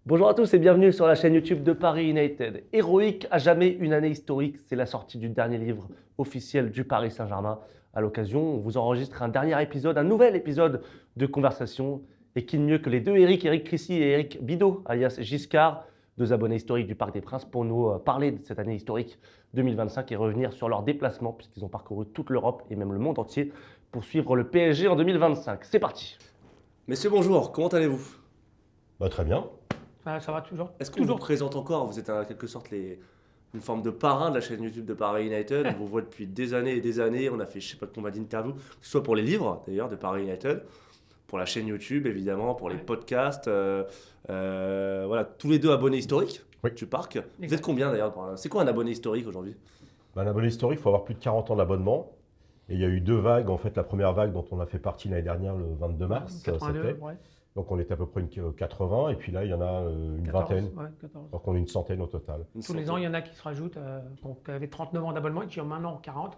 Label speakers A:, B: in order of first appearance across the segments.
A: Bonjour à tous et bienvenue sur la chaîne YouTube de Paris United. Héroïque à jamais une année historique, c'est la sortie du dernier livre officiel du Paris Saint-Germain. À l'occasion, on vous enregistre un dernier épisode, un nouvel épisode de Conversation. Et qui de mieux que les deux Eric Crissy et Eric Bidot, alias Giscard, deux abonnés historiques du Parc des Princes, pour nous parler de cette année historique 2025 et revenir sur leurs déplacements, puisqu'ils ont parcouru toute l'Europe et même le monde entier pour suivre le PSG en 2025. C'est parti. Messieurs, bonjour, comment allez-vous?
B: Très bien.
C: Ça va toujours.
A: Est-ce qu'on vous
C: Toujours.
A: présente encore? Vous êtes en quelque sorte une forme de parrain de la chaîne YouTube de Paris United. On vous voit depuis des années et des années. On a fait je sais pas combien d'interviews, que ce soit pour les livres d'ailleurs de Paris United, pour la chaîne YouTube évidemment, pour les podcasts. Voilà, tous les deux abonnés historiques du parc. Vous êtes combien d'ailleurs? C'est quoi un abonné historique aujourd'hui?
B: Un abonné historique, il faut avoir plus de 40 ans d'abonnement. Et il y a eu deux vagues. En fait, la première vague dont on a fait partie l'année dernière, le 22 mars.
C: 82,
B: c'était.
C: ouais.
B: Donc on était à peu près 80. Et puis là, il y en a une
C: 14,
B: vingtaine.
C: ouais, 14.
B: Donc on est une centaine au total.
C: Tous les ans, il y en a qui se rajoutent. Donc, avait 39 ans d'abonnement et qui ont maintenant 40.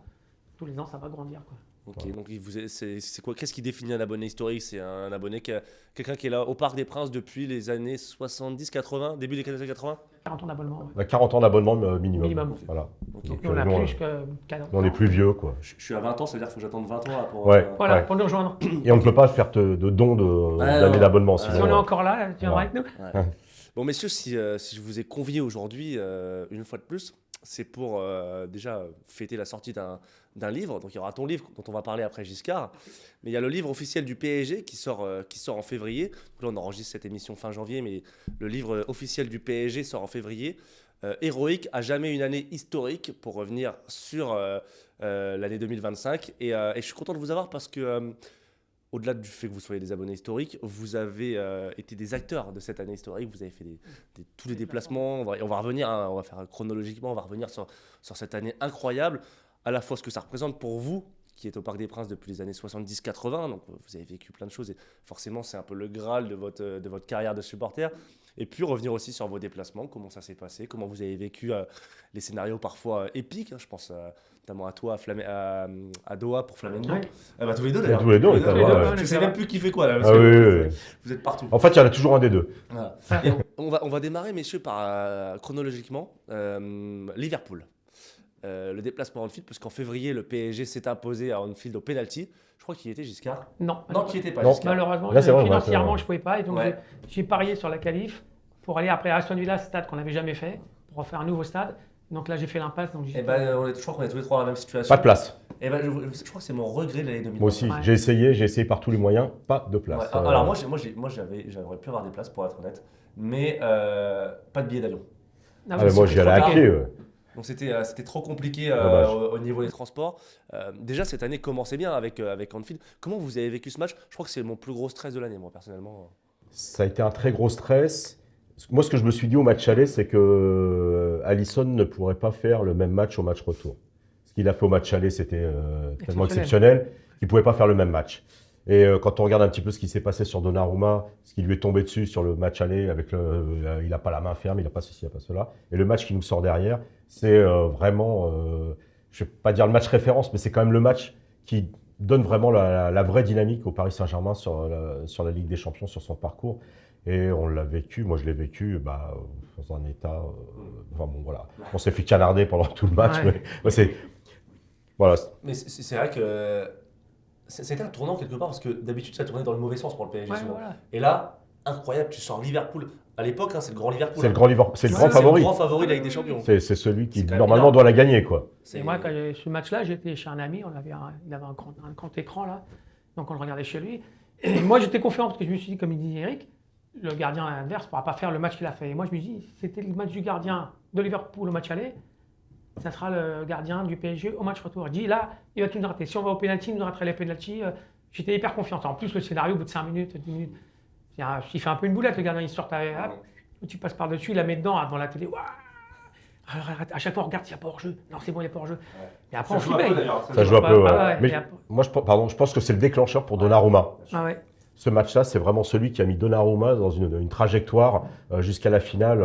C: Tous les ans, ça va grandir, quoi.
A: Ok, donc c'est quoi? Qu'est-ce qui définit un abonné historique? C'est un abonné quelqu'un qui est là au Parc des Princes depuis les années 70-80, début des années 80?
C: 40 ans d'abonnement.
B: On a 40 ans d'abonnement minimum.
C: Minimum.
B: Voilà.
A: Ok.
B: Donc,
C: Et on a
B: nous,
C: plus que 40
B: on est plus vieux, quoi.
A: Je suis à 20 ans, ça veut dire qu'il faut que j'attende 20 ans là, pour.
B: Ouais.
C: Voilà,
B: Ouais.
C: pour nous rejoindre.
B: Et on ne peut pas faire de don d'année d'abonnement.
C: Si
B: Sinon,
C: on est encore là, tu viendras avec nous.
A: Ouais. Bon, messieurs, si je vous ai convié aujourd'hui, une fois de plus, c'est pour déjà fêter la sortie d'un livre. Donc, il y aura ton livre dont on va parler après Giscard. Mais il y a le livre officiel du PSG qui sort en février. Donc là, on enregistre cette émission fin janvier, mais le livre officiel du PSG sort en février. Héroïque à jamais une année historique pour revenir sur l'année 2025. Et je suis content de vous avoir parce que au-delà du fait que vous soyez des abonnés historiques, vous avez été des acteurs de cette année historique. Vous avez fait tous les déplacements. On va revenir, on va faire chronologiquement, on va revenir sur cette année incroyable, à la fois ce que ça représente pour vous, qui êtes au Parc des Princes depuis les années 70-80. Donc vous avez vécu plein de choses et forcément c'est un peu le Graal de votre carrière de supporter. Et puis revenir aussi sur vos déplacements, comment ça s'est passé, comment vous avez vécu les scénarios parfois épiques. Je pense notamment à toi, à Doha pour Flamengo.
C: Ouais.
A: Tous les deux d'ailleurs.
B: Tous les deux, on est
C: Tous les deux,
B: là.
C: ouais.
A: Je sais même plus qui fait quoi là. Parce
B: Ah
A: que
B: oui.
A: vous êtes partout.
B: En fait, il y en a toujours un des deux.
A: Voilà. Et on va démarrer, messieurs, par chronologiquement Liverpool. Le déplacement à Anfield, parce qu'en février, le PSG s'est imposé à Anfield au penalty. Je crois qu'il y était Giscard.
C: Non,
A: Qui était pas
B: Non.
A: Giscard.
C: malheureusement,
B: Là, c'est vrai,
C: financièrement,
B: ouais,
C: je ne pouvais pas. Et donc,
A: Ouais.
C: j'ai parié sur la qualif pour aller après Aston Villa, stade qu'on n'avait jamais fait, pour refaire un nouveau stade. Donc là, j'ai fait l'impasse. Donc
A: Et je crois qu'on est tous les trois dans la même situation.
B: Pas de place.
A: Et je crois que c'est mon regret de l'année 2020.
B: Moi aussi,
C: Ouais.
B: j'ai essayé par tous les moyens, pas de place.
A: Ouais. Alors moi j'aurais pu avoir des places pour être honnête, mais pas de billets d'avion.
C: Ah,
B: mais moi, j'y allais à pied.
A: Donc c'était trop compliqué
B: Dommage.
A: au niveau des transports. Déjà cette année commençait bien avec Anfield. Comment vous avez vécu ce match? Je crois que c'est mon plus gros stress de l'année, moi personnellement.
B: Ça a été un très gros stress. Moi, ce que je me suis dit au match aller, c'est que Alisson ne pourrait pas faire le même match au match retour. Ce qu'il a fait au match aller, c'était tellement exceptionnel qu'il ne pouvait pas faire le même match. Et quand on regarde un petit peu ce qui s'est passé sur Donnarumma, ce qui lui est tombé dessus sur le match aller, il n'a pas la main ferme, il n'a pas ceci, il n'a pas cela. Et le match qui nous sort derrière, c'est vraiment, je ne vais pas dire le match référence, mais c'est quand même le match qui donne vraiment la vraie dynamique au Paris Saint-Germain sur la Ligue des Champions, sur son parcours. Et on l'a vécu, moi je l'ai vécu dans un état. Enfin bon, voilà. On s'est fait canarder pendant tout le match,
C: Ouais.
B: mais c'est. Voilà.
A: Mais c'est vrai que c'était un tournant quelque part parce que d'habitude ça tournait dans le mauvais sens pour le PSG.
C: Ouais,
A: souvent.
C: voilà.
A: Et là, incroyable, tu sors Liverpool. À l'époque, c'est le grand Liverpool.
B: C'est le grand Liverpool, c'est le
C: Ouais,
B: grand favori.
A: C'est le grand favori de la Ligue des Champions.
B: C'est celui qui
A: C'est quand même
B: normalement
A: énorme.
B: doit la gagner, quoi.
C: Et moi, quand j'ai ce match-là, j'étais chez un ami, il avait un grand écran là, donc on le regardait chez lui. Et moi, j'étais confiant parce que je me suis dit, comme il dit Eric, le gardien adverse ne pourra pas faire le match qu'il a fait. Et moi, je me dis, c'était le match du gardien de Liverpool au match aller, ça sera le gardien du PSG au match retour. Je dis, là, il va tout nous rater. Si on va au pénalty, il nous raterait les pénalty. J'étais hyper confiant. En plus, le scénario, au bout de 5 minutes, 10 minutes, il fait un peu une boulette, le gardien, il sort, tu passes par-dessus, il la met dedans, devant la télé. Ouah, à chaque fois, on regarde s'il n'y a pas hors-jeu. Non, c'est bon, il n'y a pas hors-jeu. Et après, on flippait.
B: Ça joue un peu.
C: ouais.
B: Mais
C: Et après-
B: moi, je pense que c'est le déclencheur pour Donnarumma.
C: Ah ouais.
B: Ce match-là, c'est vraiment celui qui a mis Donnarumma dans une trajectoire jusqu'à la finale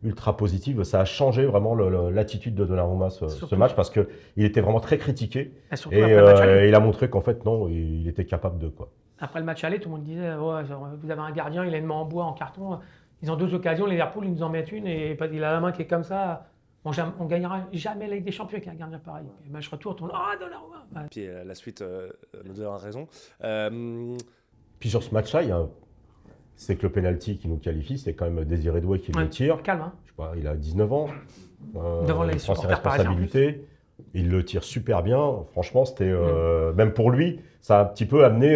B: ultra positive. Ça a changé vraiment l'attitude de Donnarumma ce
C: Surtout.
B: match parce qu'il était vraiment très critiqué
C: Et surtout
B: et
C: après le match aller.
B: il a montré qu'en fait, non, il était capable de quoi.
C: Après le match aller, tout le monde disait ouais, vous avez un gardien, il a une main en bois, en carton. Ils ont 2 occasions, Liverpool, ils nous en mettent une et il a la main qui est comme ça. On gagnera jamais la Ligue des Champions avec un gardien pareil. Et match retour, on Donnarumma. Ouais.
A: Puis la suite nous donnera raison.
B: Puis sur ce match-là, c'est que le penalty qui nous qualifie, c'est quand même Désiré Doué qui le tire.
C: Calme, hein.
B: Je sais pas, il a 19 ans.
C: Devant les
B: il prend ses
C: supporters parisiens,
B: responsabilités. Il le tire super bien. Franchement, c'était même pour lui, ça a un petit peu amené,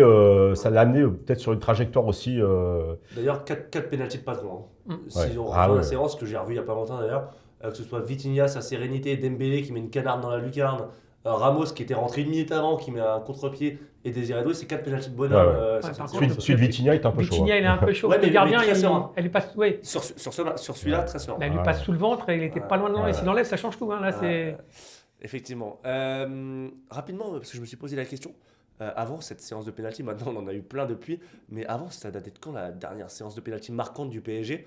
B: ça l'a amené peut-être sur une trajectoire aussi.
A: D'ailleurs, 4 pénaltys de patron. Si
B: Ouais.
A: on refait la séance que j'ai revue il n'y a pas longtemps d'ailleurs, que ce soit Vitinha, sa sérénité, Dembélé qui met une canarde dans la lucarne, Ramos qui était rentré 1 minute avant, qui met un contre-pied, et Désiré Doué, c'est 4 pénaltys de bonhomme.
B: Ouais.
C: Par contre,
B: Celui de Vitinha est un peu chaud.
C: Vitinha, il est un peu chaud.
A: Ouais,
C: Le
A: mais
C: gardien,
A: très serein.
C: elle lui passe, ouais.
A: Sur celui-là, très serein.
C: Elle lui passe sous le ventre et il était pas loin de l'enlever. S'il l'enlève, ça change tout. Hein. Là, c'est.
A: Effectivement. Rapidement, parce que je me suis posé la question, avant cette séance de pénalty, maintenant on en a eu plein depuis, mais avant, ça datait de quand la dernière séance de pénalty marquante du PSG?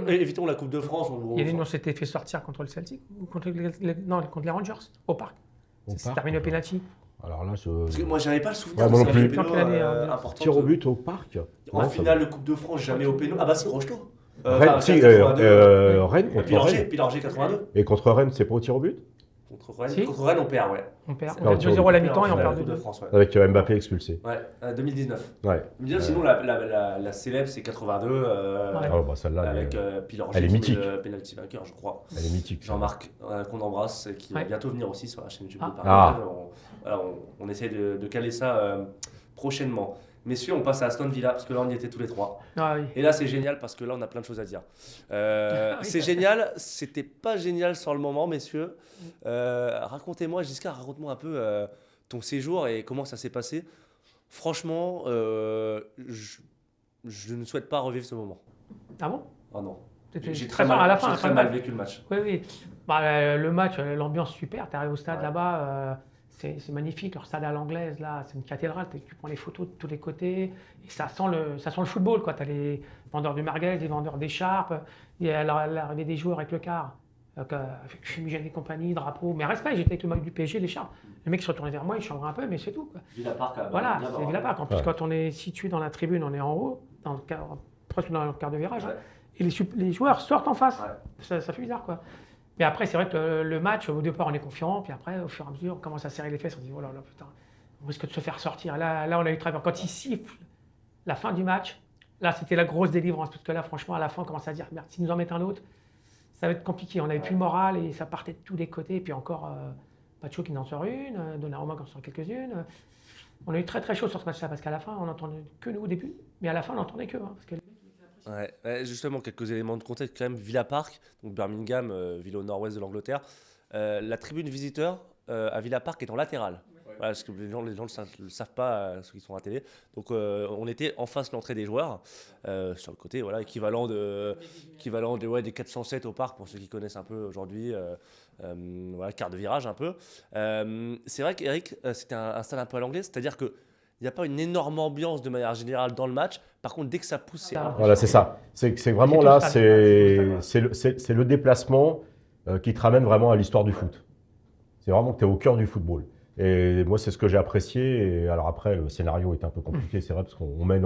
A: Évitons la Coupe de France.
C: Il y a une, on s'était fait sortir contre le Celtic ou contre les Rangers au parc. C'est terminé au pénalty.
B: Alors là,
A: Parce que moi, j'avais pas le souvenir
B: Ouais, moi non plus.
A: important.
B: Tir au but au parc.
A: En finale de Coupe de France, jamais au péno. Ah bah c'est Rocheteau.
B: Rennes, si,
A: 82,
B: Rennes contre Rennes.
A: Puis l'Angers 82.
B: Et contre Rennes, c'est pas au tir au but?
A: Contre Rennes, on perd, ouais.
C: On perd.
B: On perd
C: 2-0 à la mi-temps et on
A: la
C: perd
A: Coupe de
C: 2-2.
A: France, ouais.
B: Avec Mbappé expulsé.
A: Ouais, 2019.
B: Ouais.
A: Sinon, la célèbre, c'est 82.
B: Ah bah celle-là,
A: avec Pilargé
B: elle est
A: qui
B: mythique.
A: met le penalty vainqueur, je crois.
B: Elle est mythique.
A: Jean-Marc, qu'on embrasse, qui va
C: Ouais.
A: bientôt venir aussi sur la chaîne YouTube de
B: Ah.
A: Paris. On essaie de caler ça prochainement. Messieurs, on passe à Aston Villa, parce que là, on y était tous les trois.
C: Ah oui.
A: Et là, c'est génial, parce que là, on a plein de choses à dire. C'est génial, c'était pas génial sur le moment, messieurs. Racontez-moi, Giscard, raconte-moi un peu ton séjour et comment ça s'est passé. Franchement, je ne souhaite pas revivre ce moment.
C: Ah bon?
A: Oh non.
C: C'était
A: J'ai
C: très
A: très
C: fort à la
A: mal,
C: fin.
A: j'ai très mal vécu le match.
C: Oui, oui. Bah, le match, l'ambiance super. Tu arrives au stade
A: Ouais.
C: là-bas, c'est magnifique. Leur stade à l'anglaise, là, c'est une cathédrale. Tu prends les photos de tous les côtés et ça sent le football. Tu as les vendeurs de merguez, les vendeurs d'écharpes. Il y a l'arrivée des joueurs avec le car. Avec fumigène et compagnie, drapeau. Mais respect, j'étais avec le mec du PSG, l'écharpe. Le mec se retournait vers moi, il chambrait un peu, mais c'est tout. Quoi.
A: Villa Park,
C: Voilà, c'est Villa Park. En plus,
B: Ouais.
C: quand on est situé dans la tribune, on est en haut, presque dans le quart de virage.
A: Ouais.
C: Hein, et les joueurs sortent en face.
A: Ouais.
C: Ça fait bizarre, quoi. Mais après, c'est vrai que le match, au départ, on est confiant, puis après, au fur et à mesure, on commence à serrer les fesses, on se dit, oh là là, putain, on risque de se faire sortir. Là, on a eu très peur. Quand il siffle la fin du match, là, c'était la grosse délivrance, parce que là, franchement, à la fin, on commence à dire, merde, s'ils nous en mettent un autre, ça va être compliqué. On n'avait plus le moral et ça partait de tous les côtés. Et puis encore, Pacho qui en sort une, Donnarumma qui en sort quelques-unes. On a eu très très chaud sur ce match-là, parce qu'à la fin, on n'entendait que nous au début, mais à la fin, on n'entendait que. Parce que
A: Ouais, justement, quelques éléments de contexte quand même. Villa Park, donc Birmingham, ville au nord-ouest de l'Angleterre. La tribune visiteur à Villa Park est en latérale. Voilà, parce que les gens ne le savent pas, ceux qui sont à la télé. Donc on était en face de l'entrée des joueurs, sur le côté, voilà, équivalent des 407 au parc pour ceux qui connaissent un peu aujourd'hui. Voilà, quart de virage un peu. C'est vrai qu'Eric, c'était un stade un peu à l'anglaise, c'est-à-dire que il n'y a pas une énorme ambiance de manière générale dans le match. Par contre, dès que ça pousse, c'est
B: Voilà, c'est ça. C'est vraiment là, c'est le déplacement qui te ramène vraiment à l'histoire du foot. C'est vraiment que tu es au cœur du football. Et moi, c'est ce que j'ai apprécié. Et alors après, le scénario est un peu compliqué, c'est vrai, parce qu'on mène.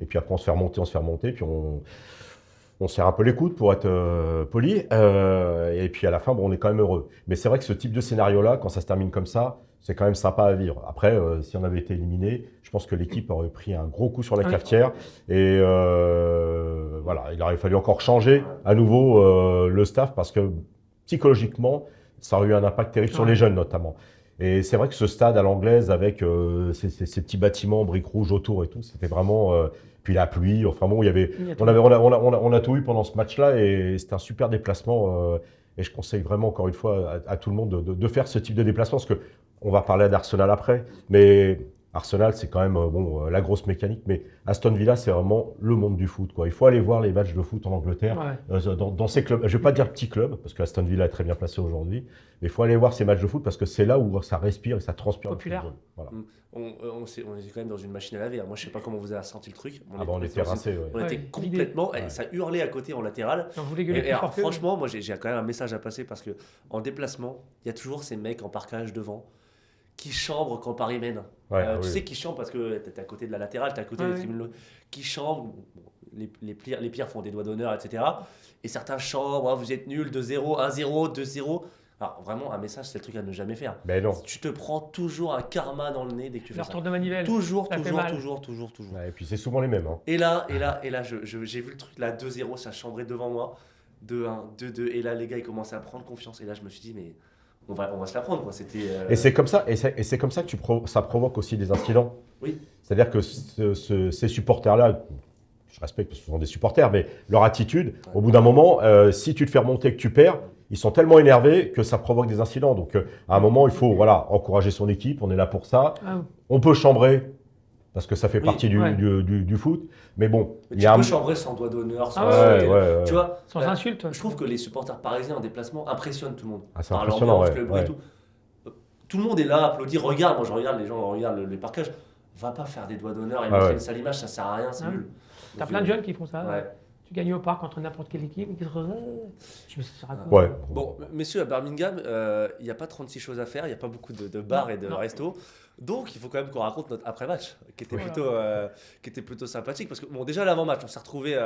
B: Et puis après, on se fait remonter. Puis on serre un peu les coudes pour être poli. Et puis à la fin, bon, on est quand même heureux. Mais c'est vrai que ce type de scénario-là, quand ça se termine comme ça, c'est quand même sympa à vivre. Après, si on avait été éliminé, je pense que l'équipe aurait pris un gros coup sur la cafetière. Et voilà, il aurait fallu encore changer à nouveau le staff parce que psychologiquement, ça aurait eu un impact terrible sur les jeunes notamment. Et c'est vrai que ce stade à l'anglaise avec ces petits bâtiments, briques rouges autour et tout, c'était vraiment... puis la pluie, enfin bon, on a tout eu pendant ce match-là et c'était un super déplacement. Et je conseille vraiment encore une fois à tout le monde de faire ce type de déplacement parce que on va parler d'Arsenal après, mais Arsenal c'est quand même la grosse mécanique, mais Aston Villa c'est vraiment le monde du foot, quoi. Il faut aller voir les matchs de foot en Angleterre, dans ces clubs. Je vais pas dire petits clubs parce que Aston Villa est très bien placé aujourd'hui, mais il faut aller voir ces matchs de foot parce que c'est là où ça respire et ça transpire.
C: Populaire.
B: Le football. Voilà.
A: On était quand même dans une machine à laver. Moi, je sais pas comment vous avez senti le truc.
B: On était rincés. Ouais.
A: On était complètement. Ça hurlait à côté en latéral.
C: On voulait gueuler plus fort.
A: Franchement, moi, j'ai quand même un message à passer parce que en déplacement, il y a toujours ces mecs en parkage devant qui chambrent quand Paris mène. Tu sais qu'ils chambrent parce que tu es à côté de la latérale, tu es à côté des tribunes, qui chambrent. les pires font des doigts d'honneur, etc. Et certains chantent, vous êtes nuls, 2-0, 1-0, 2-0. Alors vraiment, un message, c'est le truc à ne jamais faire.
B: Ben non.
A: Tu te prends toujours un karma dans le nez dès que tu fais
C: Le
A: ça.
C: retour de manivelle.
A: Toujours.
B: Ouais, et puis c'est souvent les mêmes. Hein.
A: Et là, j'ai vu le truc, là, 2-0, ça chambrait devant moi. 2-1, 2-2. Et là, les gars, ils commençaient à prendre confiance. Et là, je me suis dit, mais on va se la prendre, quoi. C'était,
B: Et c'est comme ça, c'est comme ça que ça provoque aussi des incidents.
A: Oui.
B: C'est-à-dire que ces supporters-là, je respecte parce que ce sont des supporters, mais leur attitude, au bout d'un moment, si tu te fais remonter et que tu perds, ils sont tellement énervés que ça provoque des incidents. Donc, à un moment, il faut encourager son équipe. On est là pour ça.
C: Ah,
B: On peut chambrer parce que ça fait
A: Oui,
B: partie
C: ouais.
B: du foot. Mais bon,
A: Mais
B: il
A: tu
B: y a
A: peux chambrer sans doigt d'honneur, sans
C: Ah
A: insulte.
B: ouais.
A: Tu vois,
C: sans insulte.
A: je trouve que les supporters parisiens en déplacement impressionnent tout le monde.
B: Ah, c'est
A: Par
B: impressionnant,
A: l'ambiance,
B: ouais,
A: le bruit
B: ouais.
A: et tout. Tout le monde est là, applaudit, regarde. Moi, je regarde, les gens regardent les parquages. Va pas faire des doigts d'honneur et montrer une sale image, ça sert à rien, c'est
C: Ah.
A: nul.
C: T'as
A: Donc,
C: plein de jeunes qui font ça.
A: Ouais.
C: Tu gagnes au parc contre n'importe quelle équipe. Je me suis raconté.
B: Ouais.
A: Bon, messieurs, à Birmingham, il n'y a pas 36 choses à faire, il n'y a pas beaucoup de bars et de restos. Donc, il faut quand même qu'on raconte notre après-match, qui était plutôt sympathique. Parce que, bon, déjà l'avant-match, on s'est retrouvés,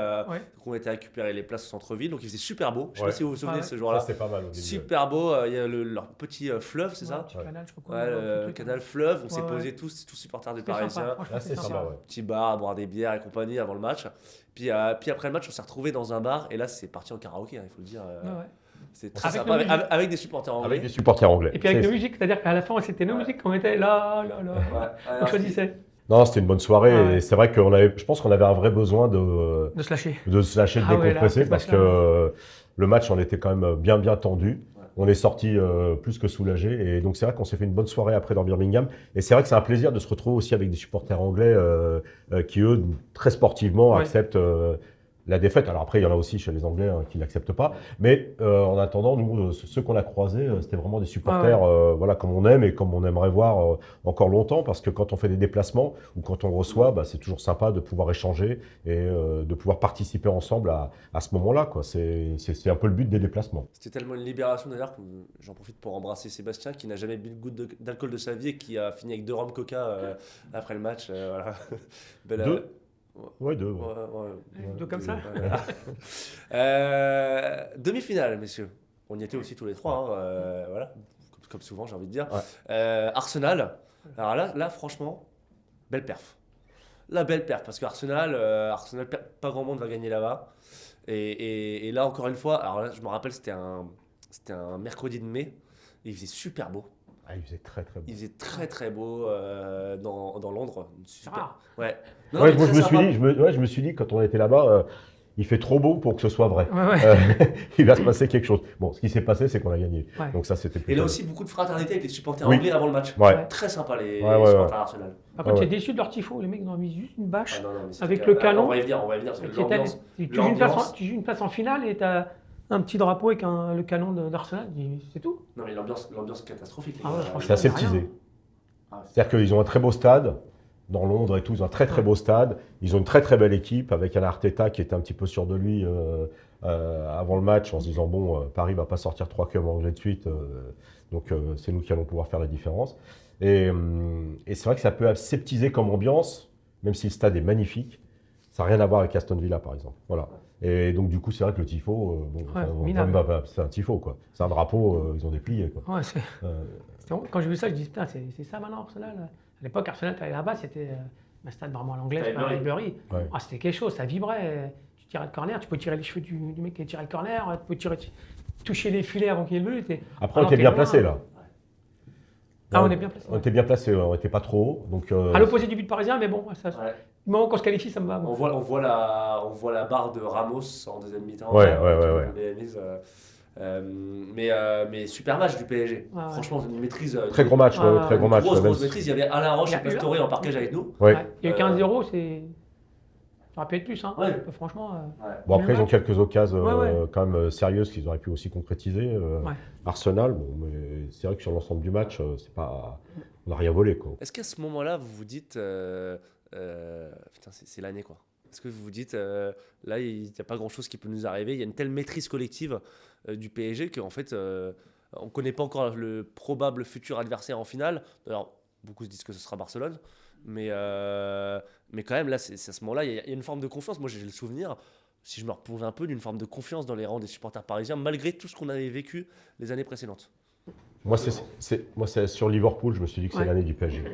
A: on était récupérer les places au centre-ville, donc il faisait super beau. Je ne sais pas si vous vous souvenez de ce
B: Ça,
A: jour-là.
B: c'est pas mal au début.
A: Super beau, il y a leur petit fleuve, c'est ça?
C: Petit canal, je crois.
A: Ouais, le canal fleuve, on s'est
C: Ouais, ouais.
A: posés tous supporters des
C: C'était
A: Parisiens.
C: sympa, franchement,
B: Là,
C: c'était
B: c'est
C: sympa.
B: sympa, ouais.
A: Petit bar, à boire des bières et compagnie avant le match. Puis après le match, on s'est retrouvés dans un bar et là, c'est parti en karaoké, il faut le dire.
C: Ouais, ouais.
A: C'est très
C: Avec
A: sympa,
C: nos musiques.
A: avec des supporters anglais.
B: Avec des supporters anglais.
C: Et puis avec
B: C'est-
C: nos musiques, c'est-à-dire qu'à la fin, c'était nos musiques qu'on mettait là. On choisissait
B: Non, c'était une bonne soirée.
C: Ouais.
B: Et c'est vrai je pense qu'on avait un vrai besoin de
C: de se lâcher.
B: se lâcher, de
C: Ah ouais,
B: décompresser
C: là,
B: parce
C: c'est
B: que
C: vachement.
B: le match, on était quand même bien tendu.
A: Ouais.
B: On est sorti plus que soulagé. Et donc, c'est vrai qu'on s'est fait une bonne soirée après dans Birmingham. Et c'est vrai que c'est un plaisir de se retrouver aussi avec des supporters anglais qui, eux, très sportivement,
C: Ouais.
B: acceptent la défaite. Alors après, il y en a aussi chez les Anglais qui l'acceptent pas. Mais en attendant, nous, ceux qu'on a croisés, c'était vraiment des supporters voilà, comme on aime et comme on aimerait voir encore longtemps. Parce que quand on fait des déplacements ou quand on reçoit, bah, c'est toujours sympa de pouvoir échanger et de pouvoir participer ensemble à ce moment-là, quoi. C'est un peu le but des déplacements.
A: C'était tellement une libération d'ailleurs que j'en profite pour embrasser Sébastien qui n'a jamais bu une goutte d'alcool de sa vie et qui a fini avec 2 rhums coca après le match. Voilà. Belle,
B: Deux. Ouais, deux. Ouais.
C: Deux comme ça.
A: Demi-finale, messieurs. On y était aussi tous les trois, voilà. Comme souvent, j'ai envie de dire.
B: Ouais.
A: Arsenal. Alors là, franchement, belle perf. La belle perf, parce qu'Arsenal, pas grand monde va gagner là-bas. Et là, encore une fois, alors là, je me rappelle, c'était un mercredi de mai. Il faisait super beau.
B: Ah, il faisait très très beau.
A: Il faisait très très beau dans Londres. Super.
C: rare.
A: Ouais. Non,
B: Ouais,
A: mais
B: moi,
A: très sympa.
B: je me suis dit, quand on était là-bas, il fait trop beau pour que ce soit vrai.
C: Ouais.
B: Il va se passer quelque chose. Bon, ce qui s'est passé, c'est qu'on a gagné.
C: Ouais.
B: Donc ça, c'était
A: Et
B: plutôt...
A: là aussi, beaucoup de fraternité avec les supporters
B: Oui.
A: anglais avant le match.
B: Ouais.
A: Très sympa les
B: Ouais,
A: supporters Arsenal.
C: Par contre,
B: Ouais.
C: j'ai déçu de leur tifo. Les mecs, ils ont mis juste une bâche.
A: Ah, non, mais c'était
C: Avec
A: que-
C: le canon.
A: On va y venir, parce que l'ambiance.
C: Tu joues une
A: l'ambiance-
C: tu joues une place en finale et tu as un petit drapeau avec le canon d'Arsenal. C'est tout.
A: Non, mais l'ambiance catastrophique. Les
C: Ah ouais,
A: gars.
C: franchement.
B: C'est assez
C: rien.
B: teasé.
A: Ah,
B: C'est-à-dire qu'ils ont un très beau stade. Dans Londres et tout, ils ont un très très beau stade. Ils ont une très très belle équipe avec un Arteta qui était un petit peu sûr de lui avant le match en se disant bon, Paris va pas sortir 3 clubs anglais de suite, donc c'est nous qui allons pouvoir faire la différence. Et c'est vrai que ça peut aseptiser comme ambiance, même si le stade est magnifique. Ça n'a rien à voir avec Aston Villa par exemple. Voilà. Et donc du coup, c'est vrai que le tifo,
C: minable.
B: c'est un tifo quoi. C'est un drapeau, ils ont déplié quoi.
C: Ouais,
B: Euh,
C: quand j'ai vu ça, je dis putain, c'est ça maintenant Arsenal. À l'époque, Arsenal, tu allais là-bas, c'était un stade vraiment à l'anglaise,
A: Avec
C: pas avec
A: Bury.
C: Bury.
B: Ouais.
C: Ah, c'était quelque chose, ça vibrait. Tu tirais le corner, tu peux tirer les cheveux du mec qui a tiré le corner, tu peux toucher les filets avant qu'il y ait le but.
B: Après, on était bien placé là.
C: Ah, on est bien placé.
B: On était bien placé, on n'était pas trop haut. Donc,
C: À l'opposé du but parisien, mais bon, ça,
A: Ouais.
C: du moment qu'on se qualifie, ça me va.
A: On voit la barre de Ramos en deuxième mi-temps.
B: Ouais.
A: On l'avait mise, mais super match du PSG.
C: Ouais, ouais.
A: Franchement, une maîtrise.
B: Très gros match,
C: Ah,
B: très gros match.
A: Grosse
B: même
A: maîtrise. Il y avait Alain Roche
C: Il y
A: et
C: a eu
A: Pastore en parquage avec nous.
B: Ouais.
C: Ouais. Il y a eu 15-0, c'est. Ça aurait pu être plus, hein.
A: Ouais.
C: Franchement.
B: Bon, après,
C: Le
B: ils ont
C: match.
B: quelques occasions
C: Ouais.
B: quand même sérieuses qu'ils auraient pu aussi concrétiser.
C: Ouais.
B: Arsenal, bon, mais c'est vrai que sur l'ensemble du match, c'est pas... on n'a rien volé. Quoi.
A: Est-ce qu'à ce moment-là, vous vous dites, putain, c'est l'année quoi. Est-ce que vous vous dites, là, il n'y a pas grand-chose qui peut nous arriver. Il y a une telle maîtrise collective du PSG qu'en fait, on ne connaît pas encore le probable futur adversaire en finale. Alors, beaucoup se disent que ce sera Barcelone. Mais quand même, là, c'est à ce moment-là, il y a une forme de confiance. Moi, j'ai le souvenir, si je me replonge un peu, d'une forme de confiance dans les rangs des supporters parisiens, malgré tout ce qu'on avait vécu les années précédentes.
B: Moi, c'est sur Liverpool, je me suis dit que c'est
C: Ouais.
B: l'année du PSG.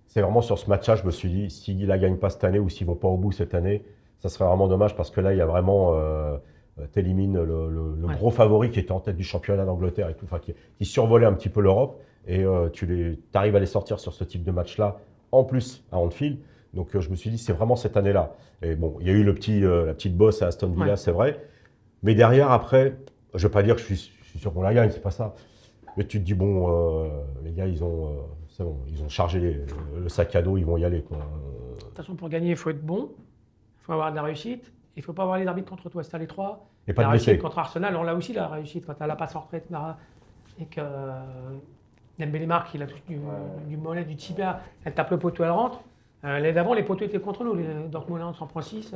B: C'est vraiment sur ce match-là, je me suis dit, s'ils ne la gagnent pas cette année ou s'ils ne vont pas au bout cette année, ça serait vraiment dommage parce que là, il y a vraiment. T'élimines le
C: Ouais.
B: gros favori qui était en tête du championnat d'Angleterre et tout, enfin, qui survolait un petit peu l'Europe. Et tu arrives à les sortir sur ce type de match-là, en plus à Anfield. Donc je me suis dit, c'est vraiment cette année-là. Et bon, il y a eu la petite bosse à Aston Villa,
C: Ouais.
B: c'est vrai. Mais derrière, après, je ne veux pas dire que je suis sûr qu'on la gagne, c'est pas ça. Mais tu te dis, bon, les gars, c'est bon, ils ont chargé le sac à dos, ils vont y aller, quoi.
C: De toute façon, pour gagner, il faut être bon, il faut avoir de la réussite, il ne faut pas avoir les arbitres contre toi. Si tu as les trois,
B: Et pas
C: la
B: de
C: réussite
B: blessés.
C: contre Arsenal, on l'a aussi la réussite quand tu as la passe en retraite et que Dembélé marque, il a touché du mollet, du tibia, elle tape le poteau, elle rentre. L'année d'avant, les poteaux étaient contre nous, Dortmund on s'en prend 6.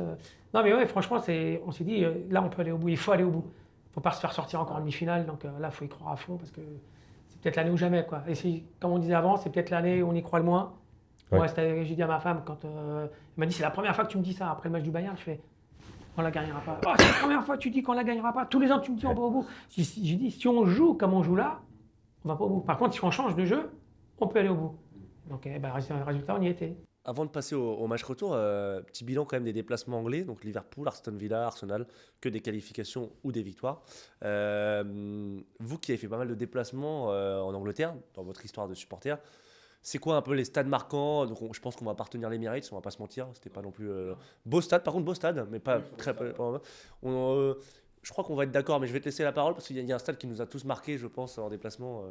C: Non mais ouais, franchement, on s'est dit, là on peut aller au bout, il faut aller au bout. Il ne faut pas se faire sortir encore en demi-finale, donc là il faut y croire à fond parce que c'est peut-être l'année ou jamais, quoi. Et comme on disait avant, c'est peut-être l'année où on y croit le moins.
B: Ouais.
C: Moi, j'ai dit à ma femme, quand elle m'a dit, c'est la première fois que tu me dis ça, après le match du Bayern, je fais, on la gagnera pas. Oh, c'est la première fois que tu dis qu'on la gagnera pas. Tous les ans, tu me dis, on va au bout. J'ai dit, si on joue comme on joue là, on va pas au bout. Par contre, si on change de jeu, on peut aller au bout. Donc, résultat, on y était.
A: Avant de passer au match retour, petit bilan quand même des déplacements anglais, donc Liverpool, Aston Villa, Arsenal, que des qualifications ou des victoires. Vous qui avez fait pas mal de déplacements en Angleterre, dans votre histoire de supporter, c'est quoi un peu les stades marquants? Donc je pense qu'on va pas retenir l'Emirates, on va pas se mentir, c'était pas non plus beau stade, par contre beau stade, mais pas très je crois qu'on va être d'accord, mais je vais te laisser la parole parce qu'il y a un stade qui nous a tous marqué, je pense, en déplacement.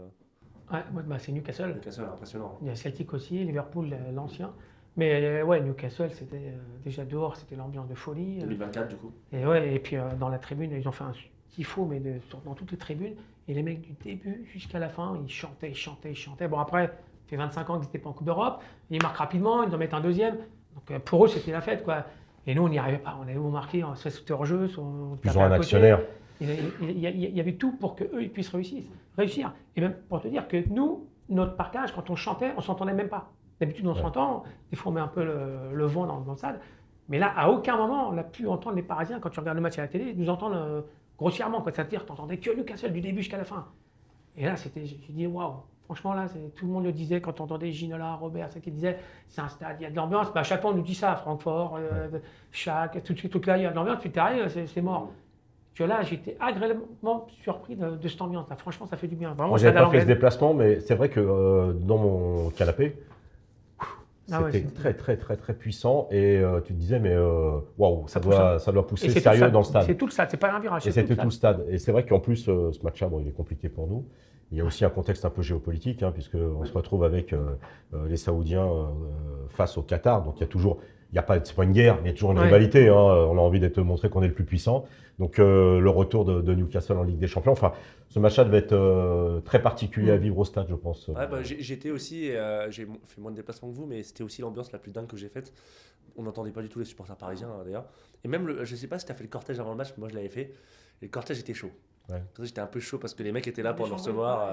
C: Ouais, c'est Newcastle.
A: Newcastle, impressionnant.
C: Il y a Celtic aussi, Liverpool, l'ancien. Mais ouais, Newcastle, c'était déjà dehors, c'était l'ambiance de folie.
A: 2024 du coup.
C: Et ouais, et puis dans la tribune, ils ont fait un tifo, mais dans toutes les tribunes. Et les mecs du début jusqu'à la fin, ils chantaient, ils chantaient, ils chantaient. Bon, après, ça fait 25 ans qu'ils n'étaient pas en Coupe d'Europe. Ils marquent rapidement, ils en mettent un deuxième. Donc pour eux, c'était la fête, quoi. Et nous, on n'y arrivait pas. On avait beau marquer, soit c'était hors-jeu, soit on
B: Ils
C: tapait
B: ont un
C: à côté.
B: actionnaire.
C: Il y avait tout pour qu'eux, ils puissent réussir. Et même pour te dire que nous, notre parquage, quand on chantait, on ne s'entendait même pas. D'habitude, on s'entend. Des fois, on met un peu le vent dans le stade. Mais là, à aucun moment, on a pu entendre les Parisiens, quand tu regardes le match à la télé, nous entendre grossièrement. C'est-à-dire, tu n'entendais que Newcastle du début jusqu'à la fin. Et là, j'ai dit, waouh. Franchement, là, tout le monde le disait quand on entendait Ginola, Robert, ça qui disait, c'est un stade, il y a de l'ambiance. À chaque fois, on nous dit ça à Francfort, Chac, tout de suite, là, il y a de l'ambiance. Puis t'arrives, c'est mort. Que là, j'étais agréablement surpris de cette ambiance-là. Franchement, ça fait du bien. Vraiment,
B: Moi, j'avais pas fait ce déplacement, mais c'est vrai que dans mon canapé, c'était très, très, très, très puissant. Et tu te disais, mais waouh, ça doit pousser sérieux dans le stade.
C: C'est tout le stade, c'est pas un virage.
B: Et c'était tout le stade. Et c'est vrai qu'en plus, ce match-là, bon, il est compliqué pour nous. Il y a aussi un contexte un peu géopolitique, hein, puisqu'on se retrouve avec les Saoudiens face au Qatar. Donc il y a toujours, c'est pas une guerre, mais il y a toujours une rivalité. Hein. On a envie d'être montré qu'on est le plus puissant. Donc le retour de Newcastle en Ligue des Champions. Enfin, ce match-là devait être très particulier à vivre au stade, je pense.
A: Ouais, j'étais aussi, j'ai fait moins de déplacements que vous, mais c'était aussi l'ambiance la plus dingue que j'ai faite. On n'entendait pas du tout les supporters parisiens d'ailleurs. Et même, je sais pas si tu as fait le cortège avant le match, mais moi je l'avais fait. Et le cortège était chaud.
B: Ouais.
A: J'étais un peu chaud parce que les mecs étaient là pour nous recevoir.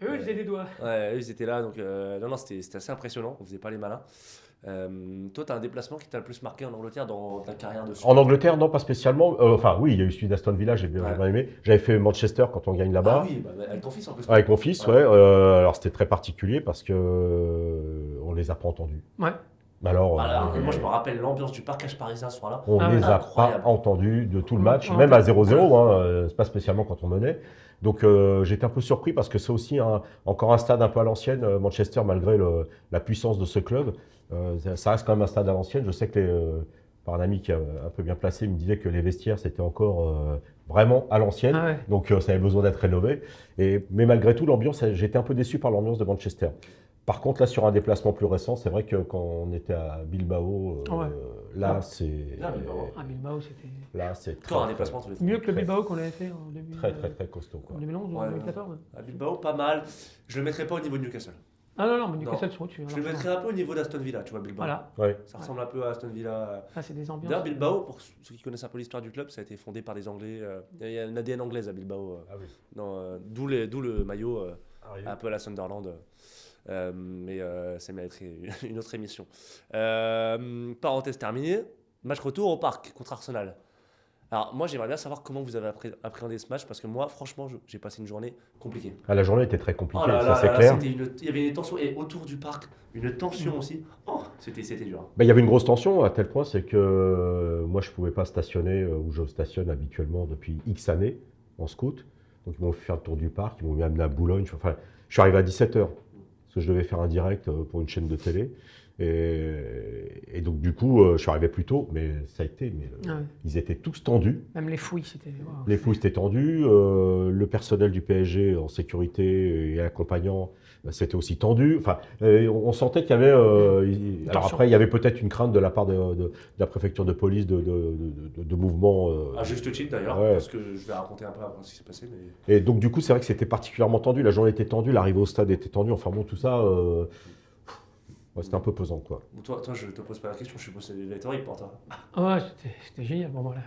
C: Eux, ils faisaient des doigts.
A: Ouais, eux, ils étaient là. Donc, non, c'était assez impressionnant. On faisait pas les malins. Toi, tu as un déplacement qui t'a le plus marqué en Angleterre dans ta carrière de
B: En Angleterre, non, pas spécialement. Enfin, oui, il y a eu celui d'Aston Villa, j'ai bien aimé. J'avais fait Manchester quand on gagne là-bas.
A: Ah oui, avec ton fils en plus.
B: Avec mon fils, ouais. Alors, c'était très particulier parce que on les a pas entendus.
C: Ouais.
A: Alors, moi, je me rappelle l'ambiance du parquage parisien ce soir-là.
B: On les a pas entendus de tout le match, même à 0-0, hein, c'est pas spécialement quand on menait. Donc j'étais un peu surpris parce que c'est aussi encore un stade un peu à l'ancienne, Manchester, malgré la puissance de ce club. Ça reste quand même un stade à l'ancienne. Je sais que par un ami qui est un peu bien placé, il me disait que les vestiaires, c'était encore vraiment à l'ancienne.
C: Ah ouais.
B: Donc ça avait besoin d'être rénové. Mais malgré tout, l'ambiance, j'étais un peu déçu par l'ambiance de Manchester. Par contre, là, sur un déplacement plus récent, c'est vrai que quand on était à Bilbao, là, c'est...
C: Bilbao, c'était...
B: Là, c'est
A: un déplacement.
C: Mieux que le Bilbao qu'on avait fait en 2000...
B: Très, très, très costaud, quoi.
C: En 2011 ou en 2014.
A: À Bilbao, pas mal. Je le mettrais pas au niveau de Newcastle.
C: Ah non, mais Newcastle sont au-dessus.
A: Je le mettrais un peu au niveau d'Aston Villa, tu vois, Bilbao.
C: Voilà.
B: Ouais.
A: Ça ressemble un peu à Aston Villa.
C: Ah, c'est des ambiances.
A: D'ailleurs, Bilbao, pour ceux qui connaissent un peu l'histoire du club, ça a été fondé par des Anglais. Il y a une ADN anglaise à Bilbao.
B: Ah oui.
A: D'où le maillot un peu à la Sunderland. Ça mériterait une autre émission. Parenthèse terminée, match retour au parc contre Arsenal. Alors moi j'aimerais bien savoir comment vous avez appréhendé ce match parce que moi franchement j'ai passé une journée compliquée.
B: Ah, la journée était très compliquée,
A: Oh là
B: ça
A: là
B: c'est
A: là,
B: clair.
A: il y avait une tension et autour du parc, une tension aussi. Oh, c'était dur.
B: Il y avait une grosse tension à tel point, c'est que moi je ne pouvais pas stationner où je stationne habituellement depuis X années en scout. Donc ils m'ont fait faire le tour du parc, ils m'ont amené à Boulogne. Enfin, je suis arrivé à 17h parce que je devais faire un direct pour une chaîne de télé. Et donc du coup, je suis arrivé plus tôt, mais ça a été. Ils étaient tous tendus.
C: Même les fouilles, c'était. Wow.
B: Les fouilles étaient tendues. Le personnel du PSG en sécurité et accompagnant, c'était aussi tendu. Enfin, on sentait qu'il y avait. Alors après, il y avait peut-être une crainte de la part de la préfecture de police de mouvements.
A: À juste titre d'ailleurs,
B: ouais.
A: parce que je vais raconter un peu après ce qui s'est passé. Mais...
B: Et donc du coup, c'est vrai que c'était particulièrement tendu. La journée était tendue, l'arrivée au stade était tendue. Enfin bon, tout ça. Ouais, c'était un peu pesant, quoi.
A: Toi, je te pose pas la question, je suppose que c'est rhétorique pour toi.
C: Ouais, c'était génial. Bon, voilà.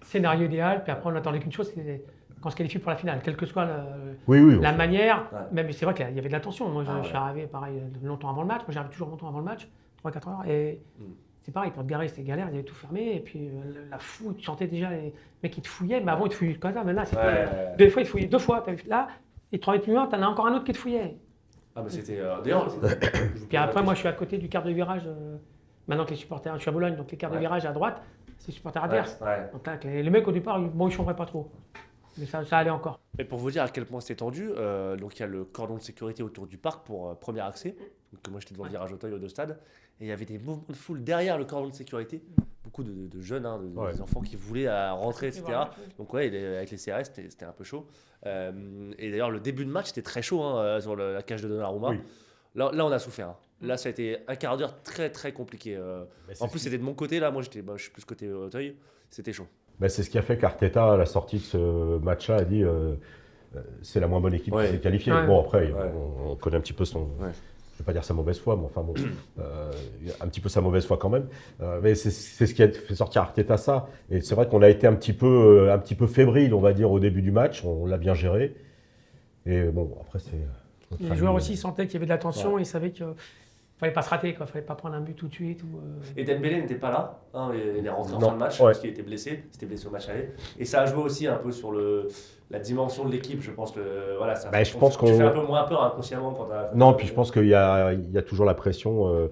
C: Scénario idéal, puis après on n'attendait qu'une chose, c'était qu'on se qualifie pour la finale, quelle que soit la manière.
A: Ouais.
C: Même c'est vrai qu'il y avait de la tension. Moi, je suis arrivé pareil longtemps avant le match. Moi, j'arrive toujours longtemps avant le match, 3-4 heures. Et c'est pareil, pour te garer, c'était galère, ils avaient tout fermé. Et puis la fouille, tu sentais déjà les mecs qui te fouillaient. Mais avant, ils te fouillaient comme ça. Maintenant, c'était deux fois, ils te fouillaient 2 fois. Là, et 3 minutes plus loin, t'en as encore un autre qui te fouillait.
A: Ah, mais c'était. D'ailleurs.
C: Puis après, moi, je suis à côté du quart de virage. Maintenant que les supporters, je suis à Boulogne, donc les quarts de virage à droite, c'est les supporters adverses.
A: Ouais.
C: Donc là, les mecs au départ, ils chambraient pas trop. Mais ça allait encore.
A: Et pour vous dire à quel point c'était tendu, donc il y a le cordon de sécurité autour du parc pour premier accès. Donc moi j'étais devant le virage Auteuil au deux stades. Et il y avait des mouvements de foule derrière le cordon de sécurité. Beaucoup de jeunes, des enfants qui voulaient rentrer, etc. Donc ouais, avec les CRS, c'était un peu chaud. Et d'ailleurs, le début de match, c'était très chaud sur la cage de Donnarumma. Oui. Là, on a souffert. Là, ça a été un quart d'heure très, très compliqué. En plus, c'était de mon côté. Là, moi, je suis plus côté Auteuil. C'était chaud.
B: C'est ce qui a fait qu'Arteta, à la sortie de ce match-là, a dit c'est la moins bonne équipe qui s'est qualifiée. Ouais. Bon, après, on connaît un petit peu son... Ouais. Je ne vais pas dire sa mauvaise foi, mais enfin bon, un petit peu sa mauvaise foi quand même. Mais c'est ce qui a fait sortir Arteta ça. Et c'est vrai qu'on a été un petit peu fébrile, on va dire, au début du match. On l'a bien géré. Et bon, après, c'est...
C: Les joueurs aussi sentaient qu'il y avait de la tension et ils savaient qu'il ne fallait pas se rater, il ne fallait pas prendre un but tout de suite.
A: Et Dembélé n'était pas là, il est rentré en fin de match parce qu'il était blessé. C'était blessé au match aller. Et ça a joué aussi un peu sur la dimension de l'équipe, je pense.
B: Je pense qu'on
A: fait un peu moins peur inconsciemment.
B: Non, puis je pense qu'il y a toujours la pression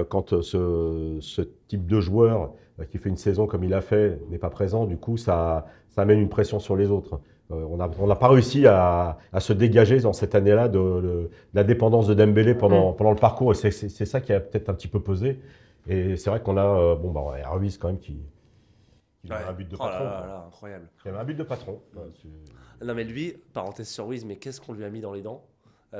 B: quand ce type de joueur qui fait une saison comme il a fait n'est pas présent. Du coup, ça amène une pression sur les autres. On n'a pas réussi à se dégager dans cette année-là de la dépendance de Dembélé pendant le parcours. Et c'est ça qui a peut-être un petit peu pesé. Et c'est vrai qu'on a Ruiz quand même qui avait un but de patron.
A: Là, incroyable.
B: Il avait un but de patron.
A: Non mais lui, parenthèse sur Ruiz, mais qu'est-ce qu'on lui a mis dans les dents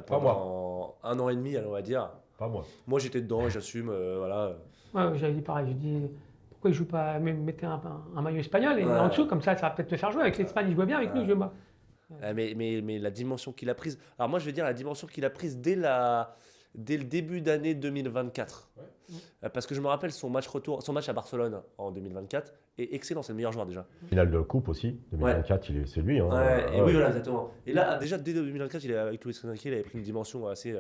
B: pendant
A: 1 an et demi, on va dire.
B: Pas moi.
A: Moi j'étais dedans, j'assume, voilà.
C: Ouais, j'avais dit pareil, je dis pourquoi il joue pas, mettez un maillot espagnol et en dessous, comme ça va peut-être le faire jouer. Avec l'Espagne, il jouait bien, avec nous, il joue pas.
A: Mais la dimension qu'il a prise, alors moi je vais dire la dimension qu'il a prise dès le début d'année 2024. Parce que je me rappelle son match à Barcelone en 2024 est excellent, c'est le meilleur joueur déjà.
B: Finale de coupe aussi, 2024, c'est lui. Hein.
A: Oui, voilà, exactement. Et là, déjà dès 2024, avec Luis Enrique, il avait pris une dimension assez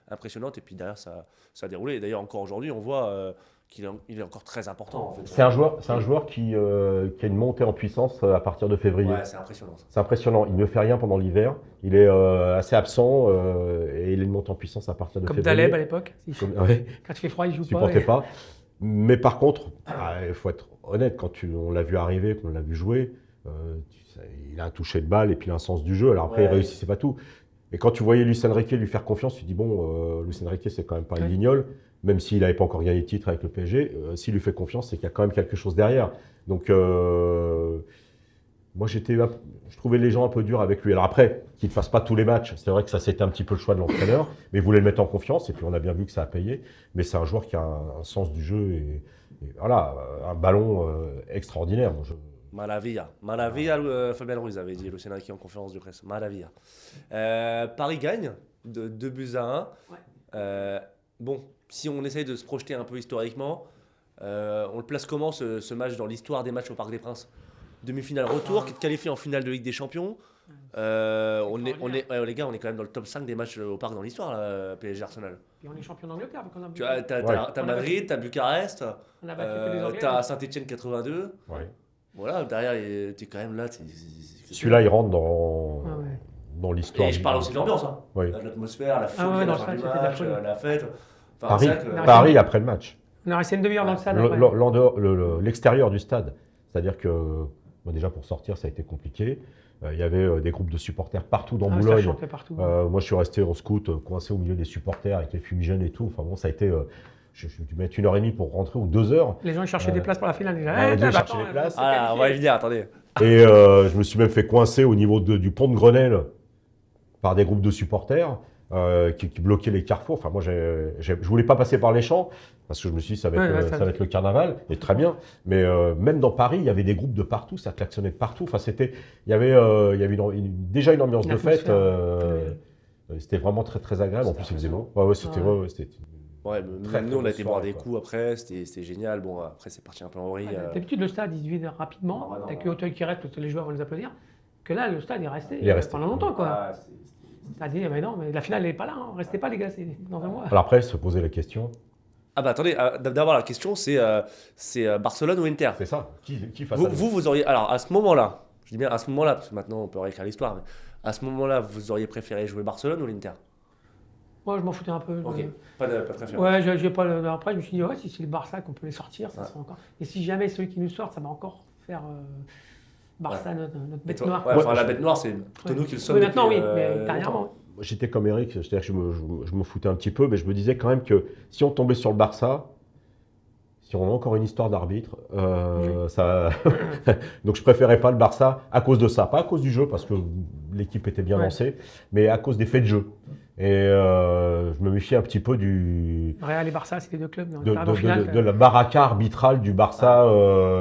A: impressionnante et puis derrière ça a déroulé. Et d'ailleurs encore aujourd'hui, on voit qu'il est encore très important. En fait.
B: C'est un joueur qui a une montée en puissance à partir de février.
A: Ouais, c'est impressionnant.
B: C'est impressionnant. Il ne fait rien pendant l'hiver. Il est assez absent et il a une montée en puissance à partir de février.
C: Comme Daleb à l'époque. Quand il fait froid, il joue
B: pas. Mais par contre, il faut être honnête, quand on l'a vu arriver, qu'on l'a vu jouer, il a un toucher de balle et puis il a un sens du jeu. Alors après, il réussissait pas tout. Et quand tu voyais Luis Enrique lui faire confiance, tu te dis bon, Luis Enrique, c'est quand même pas un guignol. Même s'il n'avait pas encore gagné de titre avec le PSG, s'il lui fait confiance, c'est qu'il y a quand même quelque chose derrière. Donc, moi, je trouvais les gens un peu durs avec lui. Alors après, qu'il ne fasse pas tous les matchs, c'est vrai que ça, c'était un petit peu le choix de l'entraîneur, mais il voulait le mettre en confiance, et puis on a bien vu que ça a payé. Mais c'est un joueur qui a un sens du jeu, et voilà, un ballon extraordinaire.
A: Maravilla, Fabien Ruiz avait dit, Luis Enrique en conférence de presse. Maravilla. Paris gagne de 2-1. Bon, si on essaye de se projeter un peu historiquement, on le place comment ce match dans l'histoire des matchs au Parc des Princes ? Demi-finale retour, qui te qualifie en finale de Ligue des Champions. Les gars, on est quand même dans le top 5 des matchs au parc dans l'histoire, là, PSG Arsenal.
C: Et on est champion d'Angleterre. Vu qu'on a
A: Tu as, t'as Madrid, t'as Bucarest,
C: on a battu que les Anglais.
A: t'as Saint-Etienne 82.
B: Ouais.
A: Voilà, derrière, t'es quand même là.
B: Celui-là, il rentre dans l'histoire.
A: Et je parle aussi de l'ambiance, hein.
B: Oui.
A: L'atmosphère, la folie,
C: ouais,
A: la
C: dans
A: fin
C: le
A: du
C: stade, c'était
A: match,
C: de la folie.
A: la fête. Enfin, c'est vrai que-
B: Paris après le match.
C: On a resté une demi-heure dans le stade.
B: L'extérieur du stade. C'est-à-dire que déjà pour sortir, ça a été compliqué. Il y avait des groupes de supporters partout dans
C: Ça
B: Boulogne.
C: chantait partout.
B: Moi, je suis resté en scout, coincé au milieu des supporters avec les fumigènes et tout. Enfin bon, ça a été. J'ai dû mettre 1h30 pour rentrer ou 2h.
C: Les gens ils cherchaient des places pour la finale déjà.
B: Ouais,
C: Bah,
B: cherchaient
C: attends,
B: des places.
C: c'est
A: Ah, on va y
C: qualifié.
A: venir, attendez.
B: Et je me suis même fait coincer au niveau du pont de Grenelle par des groupes de supporters qui bloquaient les carrefours. Enfin, moi, je voulais pas passer par les champs parce que je me suis dit, ça va être le carnaval, et très bien. Mais même dans Paris, il y avait des groupes de partout, ça klaxonnait de partout. Enfin, il y avait déjà une ambiance de fête. C'était vraiment très, très agréable. En plus, il faisait bon. C'était.
A: Ouais,
B: Très,
A: même
B: très
A: nous, on a
B: bonne
A: été boire
B: soirée,
A: des
B: quoi.
A: coups après, c'était génial. Bon, après, c'est parti un peu en vrille.
C: D'habitude, le stade il se vide rapidement.
A: Ah, ouais, non,
C: T'as
A: ouais.
C: que Auteuil qui reste parce que les joueurs vont les applaudir. Que là, le stade est resté,
B: Il est resté.
C: pendant longtemps. Quoi.
A: Ah,
C: T'as dit, mais non, mais la finale n'est pas là. Hein. Restez pas, les gars, c'est dans un mois.
B: Alors après, se poser la question,
A: Ah bah attendez, d'abord la question c'est Barcelone ou Inter.
B: c'est ça. Qui face à nous
A: Vous auriez, alors à ce moment-là, je dis bien à ce moment-là, parce que maintenant on peut réécrire l'histoire, mais à ce moment-là, vous auriez préféré jouer Barcelone ou l'Inter?
C: Moi, je m'en foutais un peu.
A: Ok, pas de préférence.
C: Ouais, j'ai pas après, je me suis dit, ouais, si c'est le Barça qu'on peut les sortir, ça sera encore. Et si jamais celui qui nous sort, ça va encore faire Barça, notre bête
A: Toi-
C: noire.
A: ouais, enfin, la bête noire, c'est plutôt nous qui le sommes.
C: Oui, maintenant,
A: depuis,
C: oui, mais
A: longtemps.
C: dernièrement.
B: J'étais comme Eric, c'est-à-dire que je me foutais un petit peu, mais je me disais quand même que si on tombait sur le Barça, si on a encore une histoire d'arbitre, ça... donc je préférais pas le Barça à cause de ça, pas à cause du jeu, parce que l'équipe était bien lancée, mais à cause des faits de jeu. Et je me méfiais un petit peu
C: Real et Barça, c'est les deux clubs.
B: de la baraka arbitrale du Barça,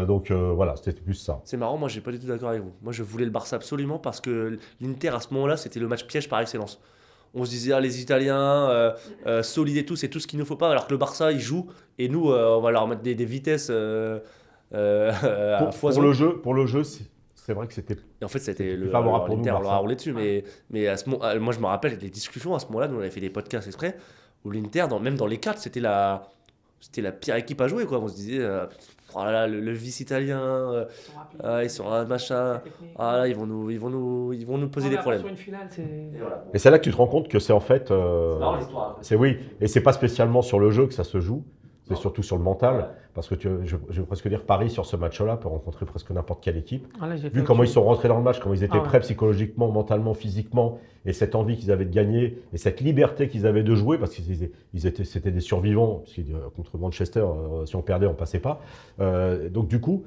B: donc voilà, c'était plus ça.
A: C'est marrant, moi j'ai pas du tout d'accord avec vous. Moi je voulais le Barça absolument parce que l'Inter à ce moment-là c'était le match piège par excellence. On se disait, ah, les Italiens, solides et tout, c'est tout ce qu'il ne faut pas, alors que le Barça il joue et nous on va leur mettre des vitesses à foison.
B: Pour le jeu, c'est vrai que c'était.
A: Et en fait, c'était
B: plus favorable pour nous,
A: l'Inter, on leur a
B: Barça.
A: roulé dessus. Mais à ce moment, moi, je me rappelle des discussions à ce moment-là. Nous, on avait fait des podcasts exprès où l'Inter, même dans les quatre, c'était la pire équipe à jouer. Quoi. On se disait, oh là là, le vice italien, ils sont un machin. Ah là, ils vont nous poser des problèmes.
C: Sur une finale, c'est.
A: Et voilà.
B: Et c'est là que tu te rends compte que c'est en fait.
A: C'est marrant l'histoire.
B: C'est oui, et c'est pas spécialement sur le jeu que ça se joue, c'est surtout sur le mental.
A: Ouais.
B: Parce que je vais presque dire Paris sur ce match-là peut rencontrer presque n'importe quelle équipe.
C: Ah, là, j'ai
B: Vu
C: fait
B: comment
C: autre
B: ils sont rentrés dans le match, comment ils étaient
C: Ah ouais.
B: prêts psychologiquement, mentalement, physiquement, et cette envie qu'ils avaient de gagner, et cette liberté qu'ils avaient de jouer, parce c'était des survivants, parce que contre Manchester, si on perdait, on passait pas. Donc du coup,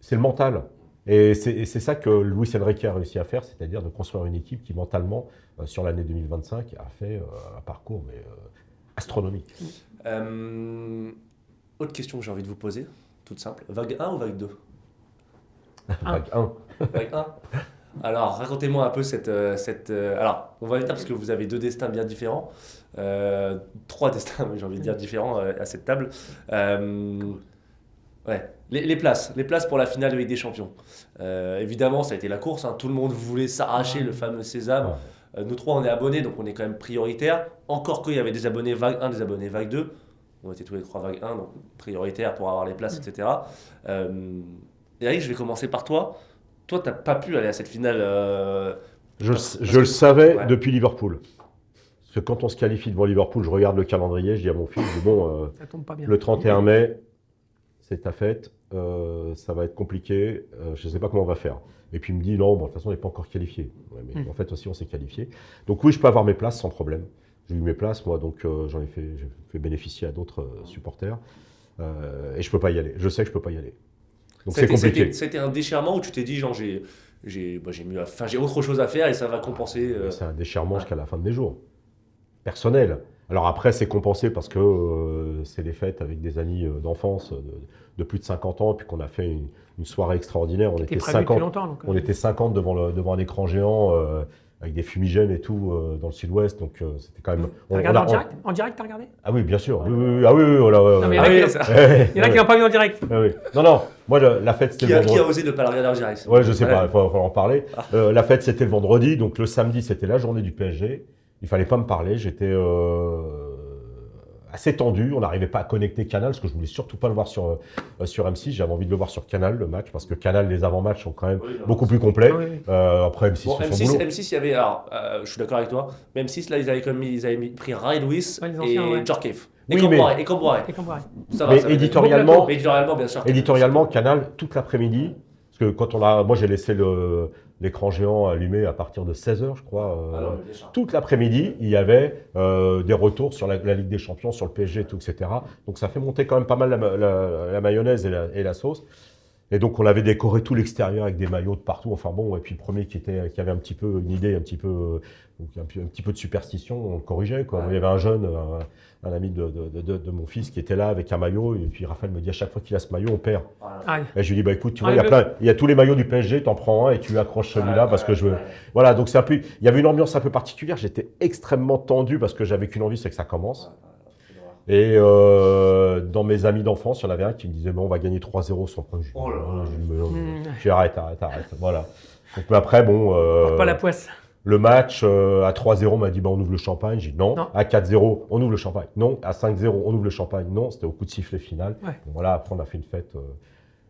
B: c'est le mental. Et c'est ça que Luis Enrique a réussi à faire, c'est-à-dire de construire une équipe qui mentalement, sur l'année 2025, a fait un parcours astronomique.
A: Autre question que j'ai envie de vous poser, toute simple. Vague 1 ou vague 2?
B: Vague 1.
A: Vague 1. Alors, racontez-moi un peu cette... alors, on va dire parce que vous avez deux destins bien différents. Trois destins, j'ai envie de dire, différents à cette table. Ouais. Les places pour la finale de Ligue des Champions. Évidemment, ça a été la course. Hein. Tout le monde voulait s'arracher le fameux sésame. Nous trois, on est abonnés, donc on est quand même prioritaire. Encore qu'il y avait des abonnés vague 1, des abonnés vague 2. On était tous les trois vague 1, donc prioritaire pour avoir les places, etc. Eric, je vais commencer par toi. Toi, tu n'as pas pu aller à cette finale.
B: Je le savais
A: ouais.
B: depuis Liverpool. Parce que quand on se qualifie devant Liverpool, je regarde le calendrier, je dis à mon fils, je dis, bon,
C: Ça tombe pas bien.
B: le 31 mai, c'est ta fête, ça va être compliqué, je ne sais pas comment on va faire. Et puis il me dit, non, bon, de toute façon, on n'est pas encore qualifié. Ouais, mais en fait aussi, on s'est qualifié. Donc oui, je peux avoir mes places sans problème. J'ai eu mes places, moi, donc j'ai fait bénéficier à d'autres supporters. Et je ne peux pas y aller. Je sais que je ne peux pas y aller. Donc c'est compliqué.
A: C'était un déchirement où tu t'es dit, genre, j'ai autre chose à faire et ça va compenser.
B: C'est un déchirement jusqu'à la fin de mes jours. Personnel. Alors après, c'est compensé parce que c'est des fêtes avec des amis d'enfance de plus de 50 ans, puis qu'on a fait une soirée extraordinaire. On était 50,
C: longtemps, donc,
B: on était 50 devant un écran géant avec des fumigènes et tout dans le sud-ouest. Donc c'était quand même.
C: T'as regardé en direct, t'as regardé?
B: Ah oui, bien sûr. Oui. Ah oui, voilà.
C: Non, mais il y en a qui n'ont pas vu en direct.
B: Ah oui. Non. Moi, la fête, c'était le vendredi.
A: Qui a osé ne pas la regarder en direct?
B: Ouais, je sais pas, il faut en parler. La fête, c'était le vendredi, donc le samedi, c'était la journée du PSG. Il fallait pas me parler, j'étais assez tendu. On n'arrivait pas à connecter Canal, parce que je voulais surtout pas le voir sur M6. J'avais envie de le voir sur Canal, le match, parce que Canal, les avant-matchs sont quand même beaucoup plus complets.
C: Oui.
B: Après, M6,
A: Bon,
B: c'est son boulot.
A: M6, il y avait. Alors, je suis d'accord avec toi. Mais M6, là, ils avaient pris Ray Lewis
C: Ouais, les anciens,
A: et
C: ouais.
A: Djorkaeff.
B: Oui,
A: Et Comboiré.
C: C'est comme vrai.
A: Ça va,
B: Mais
A: ça va.
B: éditorialement,
A: Mais éditorialement, bien sûr.
B: éditorialement, Canal, toute l'après-midi, parce que moi, j'ai laissé l'écran géant allumé à partir de 16h, je crois.
A: Alors, bien sûr.
B: Toute l'après-midi, il y avait des retours sur la Ligue des Champions, sur le PSG et tout, etc. Donc ça fait monter quand même pas mal la mayonnaise et la sauce. Et donc on avait décoré tout l'extérieur avec des maillots de partout. Enfin bon, et puis le premier qui avait un petit peu une idée, un petit peu de superstition, on le corrigeait, quoi.
A: Ouais.
B: Il y avait un jeune, un ami de mon fils qui était là avec un maillot. Et puis Raphaël me dit à chaque fois qu'il a ce maillot, on perd.
A: Voilà.
C: Ah,
B: Et je lui dis, bah écoute, tu vois,
C: Ah,
B: il y a tous les maillots du PSG, t'en prends un et tu accroches celui-là parce que je veux.
A: Ouais.
B: Voilà, donc c'est un peu. Il y avait une ambiance un peu particulière. J'étais extrêmement tendu parce que j'avais qu'une envie, c'est que ça commence. Et dans mes amis d'enfance, il y en avait un qui me disait, bon, on va gagner 3-0 sans problème.
A: Oh là là.
B: J'ai dit, arrête. Voilà. Donc, mais après, bon.
C: pas la poisse.
B: Le match à 3-0 m'a dit, bah, on ouvre le champagne. J'ai dit non.
C: Non.
B: À 4-0, on ouvre le champagne. Non. À 5-0, on ouvre le champagne. Non. C'était au coup de sifflet final.
C: Ouais.
B: Donc, voilà, après, on a fait une fête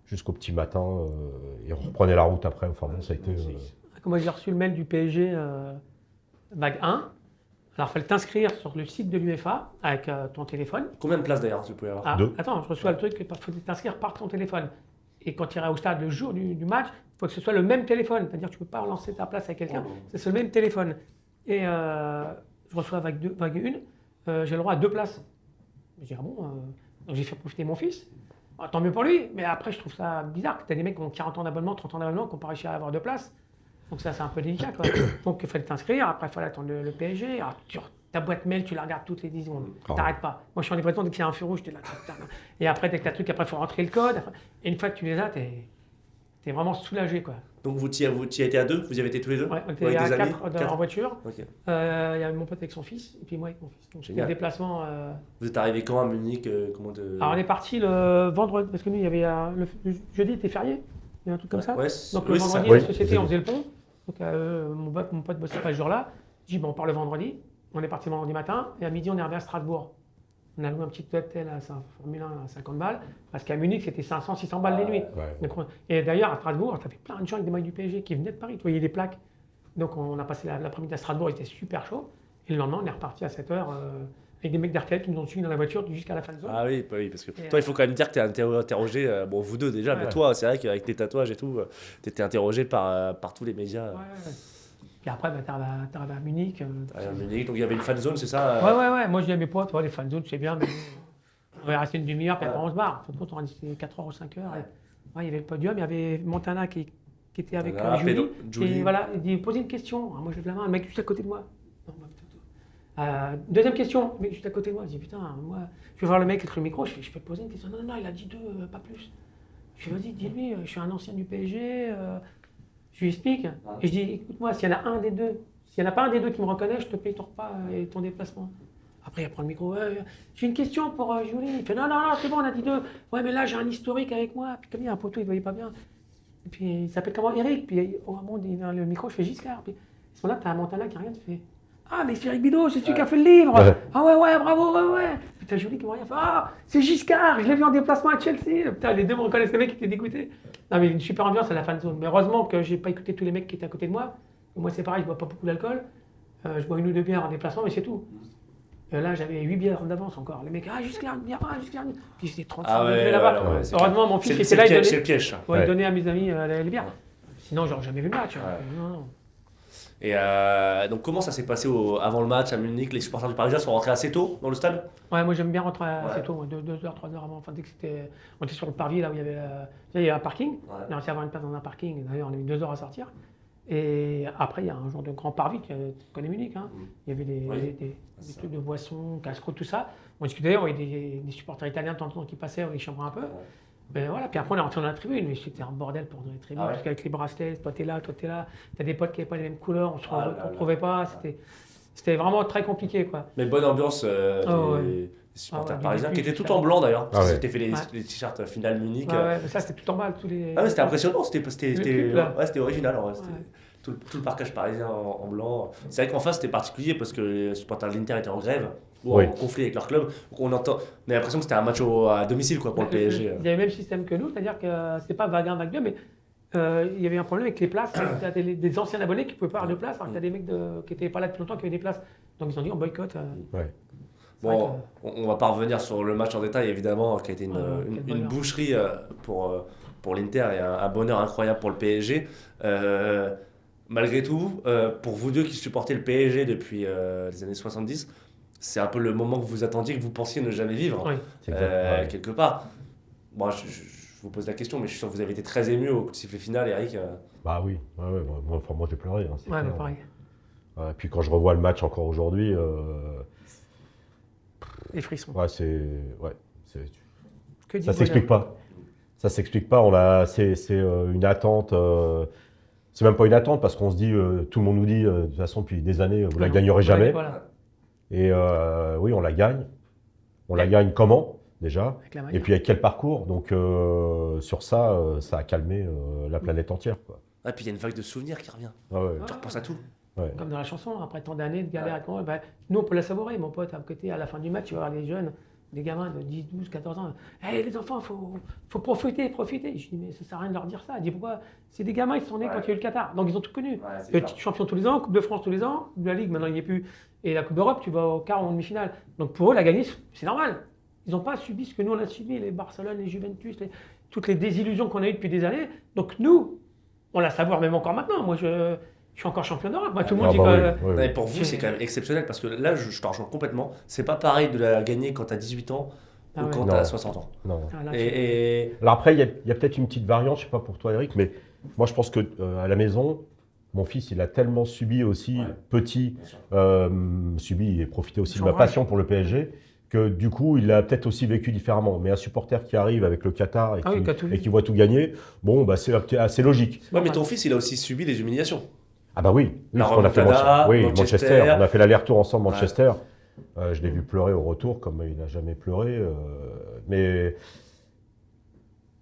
B: jusqu'au petit matin et on reprenait la route après. Enfin bon, ça a été.
C: Moi, j'ai reçu le mail du PSG vague 1. Alors, il fallait t'inscrire sur le site de l'UEFA avec ton téléphone.
A: Combien de places d'ailleurs tu pouvais avoir?
C: Ah,
B: Deux.
C: attends, je reçois le truc, il faut t'inscrire par ton téléphone. Et quand tu iras au stade le jour du match, il faut que ce soit le même téléphone. C'est-à-dire que tu ne peux pas relancer ta place avec quelqu'un, c'est le même téléphone. Et je reçois vague 1, j'ai le droit à 2 places. Je dis, ah bon donc j'ai fait profiter mon fils. Ah, tant mieux pour lui, mais après je trouve ça bizarre que tu as des mecs qui ont 40 ans d'abonnement, 30 ans d'abonnement, qui n'ont pas réussi à avoir 2 places. Donc ça c'est un peu délicat, quoi. Donc il fallait t'inscrire, après il fallait attendre le PSG. Alors, ta boîte mail, tu la regardes toutes les 10 secondes. T'arrêtes pas. Moi je suis en livraison, dès qu'il y a un feu rouge, t'es là. Et après dès que t'as le truc, après il faut rentrer le code. Et une fois que tu les as, t'es vraiment soulagé, quoi.
A: Donc vous y avez été à deux? Vous y avez été tous les deux?
C: Ouais, on était
A: Avec
C: à
A: des amis?
C: 4 en voiture.
A: Ok.
C: Il y avait mon pote avec son fils, et puis moi avec mon fils. Donc c'était
A: Génial.
C: le déplacement.
A: Vous êtes arrivé quand à Munich?
C: Alors on est parti le vendredi, parce que nous il y avait le jeudi était férié, il y a un truc comme ça.
A: Ouais,
C: Donc
A: oui,
C: le
A: c'est ça.
C: vendredi,
B: Oui,
C: la société,
B: j'ai
C: on
B: vu.
C: faisait le pont. Donc mon pote bossait pas ce jour-là. J'ai dit, bon, on part le vendredi. On est parti le vendredi matin, et à midi, on est arrivé à Strasbourg. On a loué un petit hôtel à Formule 1 à 50 balles, parce qu'à Munich, c'était 500-600 balles les nuits.
B: Ouais.
C: Donc, et d'ailleurs, à Strasbourg, tu avais plein de gens avec des maillots du PSG qui venaient de Paris. Tu voyais des plaques. Donc, on a passé l'après-midi à Strasbourg, il était super chaud. Et le lendemain, on est reparti à 7h avec des mecs d'RTL qui nous ont suivis dans la voiture jusqu'à la fin de zone.
A: Ah oui, parce que
C: Et,
A: toi, il faut quand même dire que tu es interrogé, bon, vous deux déjà, mais
B: Ouais.
A: toi, c'est vrai qu'avec tes tatouages et tout, tu étais interrogé par tous les médias.
C: Ouais. Puis après, t'es arrivé à Munich.
A: À Munich, donc il y avait une fan zone, c'est ça?
C: Ouais. Moi, je dis à mes potes, les fan zones, c'est bien, mais on va rester une demi-heure, puis après, on se barre. En fin de compte, on restait 4 heures ou 5 heures. Il y avait le podium, il y avait Montana qui était avec
A: Montana,
C: Julie.
A: Julie.
C: Et voilà, il dit, posez une question. Alors, moi, je lève la main, le mec juste à côté de moi. Non, bah, putain. Deuxième question, le mec juste à côté de moi. Je dis, putain, moi, je vais voir le mec avec le micro, je peux te poser une question. Non, il a dit 2, pas plus. Je lui dis, vas-y, dis-lui, je suis un ancien du PSG. Je lui explique. Et je dis, écoute-moi, s'il y en a un des deux, s'il n'y en a pas un des deux qui me reconnaît, je te paye ton repas et ton déplacement. Après, il prend le micro. J'ai une question pour Julie. Il fait, non, c'est bon, on a dit 2. Ouais, mais là, j'ai un historique avec moi. Puis comme il y a un poteau, il ne voyait pas bien. Et puis, il s'appelle comment? Eric. Puis, au moment où il est dans le micro, je fais Giscard. Puis, à ce moment-là, tu as un Montana qui regarde, tu fais, ah, mais c'est Eric Bidot, c'est celui qui a fait le livre.
B: Ouais.
C: Ah ouais, bravo, ouais. Puis t'as Julie qui me regarde, fait, ah, c'est Giscard, je l'ai vu en déplacement à Chelsea. Putain, les deux me reconnaissent, les mecs qui étaient dégoûtés. Non, mais une super ambiance à la fan zone. Mais heureusement que j'ai pas écouté tous les mecs qui étaient à côté de moi. Moi, c'est pareil, je bois pas beaucoup d'alcool. Je bois 1 ou 2 bières en déplacement, mais c'est tout. Là, j'avais 8 bières d'avance encore. Les mecs, Giscard, une bière, Giscard. Puis c'était 35 degrés là-bas.
A: ouais, c'est
C: Heureusement, mon fils
A: c'est
C: était là, il
A: c'est le
C: donnait,
A: piège. Ça.
C: ouais, il
B: Ouais.
C: donnait à mes amis les bières. Sinon, j'aurais jamais vu le match.
A: Ouais.
C: Non.
A: Et donc, comment ça s'est passé avant le match à Munich? Les supporters du Parisien sont rentrés assez tôt dans le stade?
C: Ouais, moi j'aime bien rentrer assez
A: Ouais.
C: tôt, 2 heures, 3 heures avant. Enfin, dès que on était sur le parvis, là où il y avait un parking.
A: Ouais.
C: On a réussi à avoir une place dans un parking. D'ailleurs, on a eu 2 heures à sortir. Et après, il y a un genre de grand parvis, tu connais Munich. Hein. Il y avait des trucs de boissons, casse-croûte, tout ça. On discutait, on voyait des supporters italiens de temps en temps qui passaient, on les chambrait un peu. Ben voilà, puis après on est rentré dans la tribune, mais c'était un bordel pour dans les tribunes,
A: Ah ouais.
C: parce qu'avec les bracelets, toi t'es là, t'as des potes qui n'avaient pas les mêmes couleurs, on se
A: Ah là là.
C: retrouvait pas, c'était vraiment très compliqué quoi.
A: Mais bonne ambiance
C: Oh,
A: des supporters
C: Ah ouais,
A: parisiens qui
C: du
A: étaient tout
C: super.
A: en blanc d'ailleurs.
B: Ah ouais.
A: C'était fait les
C: Ouais.
A: t-shirts finale Munich.
C: Ouais, ouais, mais ça c'était tout en bas, tous les.
A: Ah mais c'était impressionnant, c'était
C: clip, là.
A: ouais, c'était original. Ouais, c'était
C: Ouais.
A: tout le parquage parisien en blanc. C'est vrai qu'en face c'était particulier parce que les supporters de l'Inter étaient en grève ou
B: Oui.
A: en conflit avec leur club. Donc on a l'impression que c'était un match à domicile quoi, pour le PSG.
C: Il y avait le même système que nous, c'est-à-dire que c'était pas vague 1, vague 2, mais il y avait un problème avec les places. Tu as des anciens abonnés qui ne pouvaient pas avoir de place, alors que tu as des mecs qui n'étaient pas là depuis longtemps qui avaient des places. Donc ils ont dit on boycotte.
B: Ouais.
C: C'est vrai
A: Bon, on va pas revenir sur le match en détail évidemment, qui a été
C: Ouais, quel
A: une
C: bonheur.
A: boucherie pour l'Inter et un bonheur incroyable pour le PSG. Malgré tout, pour vous deux qui supportez le PSG depuis les années 70, c'est un peu le moment que vous attendiez, que vous pensiez ne jamais vivre,
C: Oui.
B: C'est exact. Ouais.
A: quelque part. Moi, je vous pose la question, mais je suis sûr que vous avez été très ému au coup de sifflet final, Eric.
B: Bah oui, ouais, moi j'ai pleuré. Hein, c'est
C: Ouais,
B: clair.
C: mais pareil.
B: Ouais, puis quand je revois le match encore aujourd'hui,
C: Les frissons.
B: ouais,
C: Que
B: ça
C: du
B: s'explique
C: bonheur.
B: pas. Ça s'explique pas. C'est une attente. C'est même pas une attente parce qu'on se dit, tout le monde nous dit, de toute façon, depuis des années, vous la
C: Ouais,
B: gagnerez
C: ouais,
B: jamais.
C: Voilà,
B: Et oui, on la gagne. On la
C: Ouais.
B: gagne comment déjà?
C: avec la
B: Et
C: manière.
B: puis avec quel parcours? Donc sur ça, ça a calmé la planète entière, quoi.
A: Ah, puis il y a une vague de souvenirs qui revient.
B: Ah ouais,
A: Tu repenses à tout.
B: ouais.
C: Comme dans la chanson, après tant d'années de galère, ben, nous on peut la savourer, mon pote, à côté, à la fin du match, tu vas voir les jeunes, des gamins de 10, 12, 14 ans. Hey, les enfants, faut profiter. Je dis, mais ça sert à rien de leur dire ça. Je dis, pourquoi? C'est des gamins, ils sont nés quand il y a eu le Qatar. Donc ils ont tout connu. Le titre champion tous les ans, Coupe de France tous les ans, Coupe de la Ligue, maintenant il n'y est plus. Et la Coupe d'Europe, tu vas au quart ou en demi-finale. Donc pour eux, la gagner, c'est normal. Ils n'ont pas subi ce que nous on a subi, les Barcelone, les Juventus, toutes les désillusions qu'on a eues depuis des années. Donc nous, on la savoure même encore maintenant. Moi, je suis encore champion d'Europe. Moi, tout le monde
B: Ah
C: dit
B: bah
C: que.
B: oui, oui,
A: Mais
B: oui.
A: pour vous, c'est quand même exceptionnel parce que là, je te rejoins complètement. C'est pas pareil de la gagner quand t'as 18 ans
C: Ah
A: ou
C: ouais.
A: quand
B: Non.
A: t'as 60 ans.
B: Non.
C: Ah, là,
A: Et
B: Alors après, il y a peut-être une petite variante, je sais pas pour toi Eric, mais moi je pense que à la maison, mon fils il a tellement subi aussi,
A: Ouais.
B: petit,
A: bien sûr.
B: subi et profité aussi de
C: Son
B: ma
C: rage.
B: passion pour le PSG, que du coup il a peut-être aussi vécu différemment. Mais un supporter qui arrive avec le Qatar et
C: Ah oui,
B: qui,
C: qui a tout vu.
B: et qui voit tout gagner, bon bah c'est assez logique.
A: Ouais, mais ton fils, il a aussi subi les humiliations.
B: Ah bah oui,
A: La
B: parce qu'on a fait
A: remontada,
B: Manchester, on a fait l'aller-retour ensemble
A: Ouais.
B: Manchester. Je l'ai vu pleurer au retour comme il n'a jamais pleuré. Mais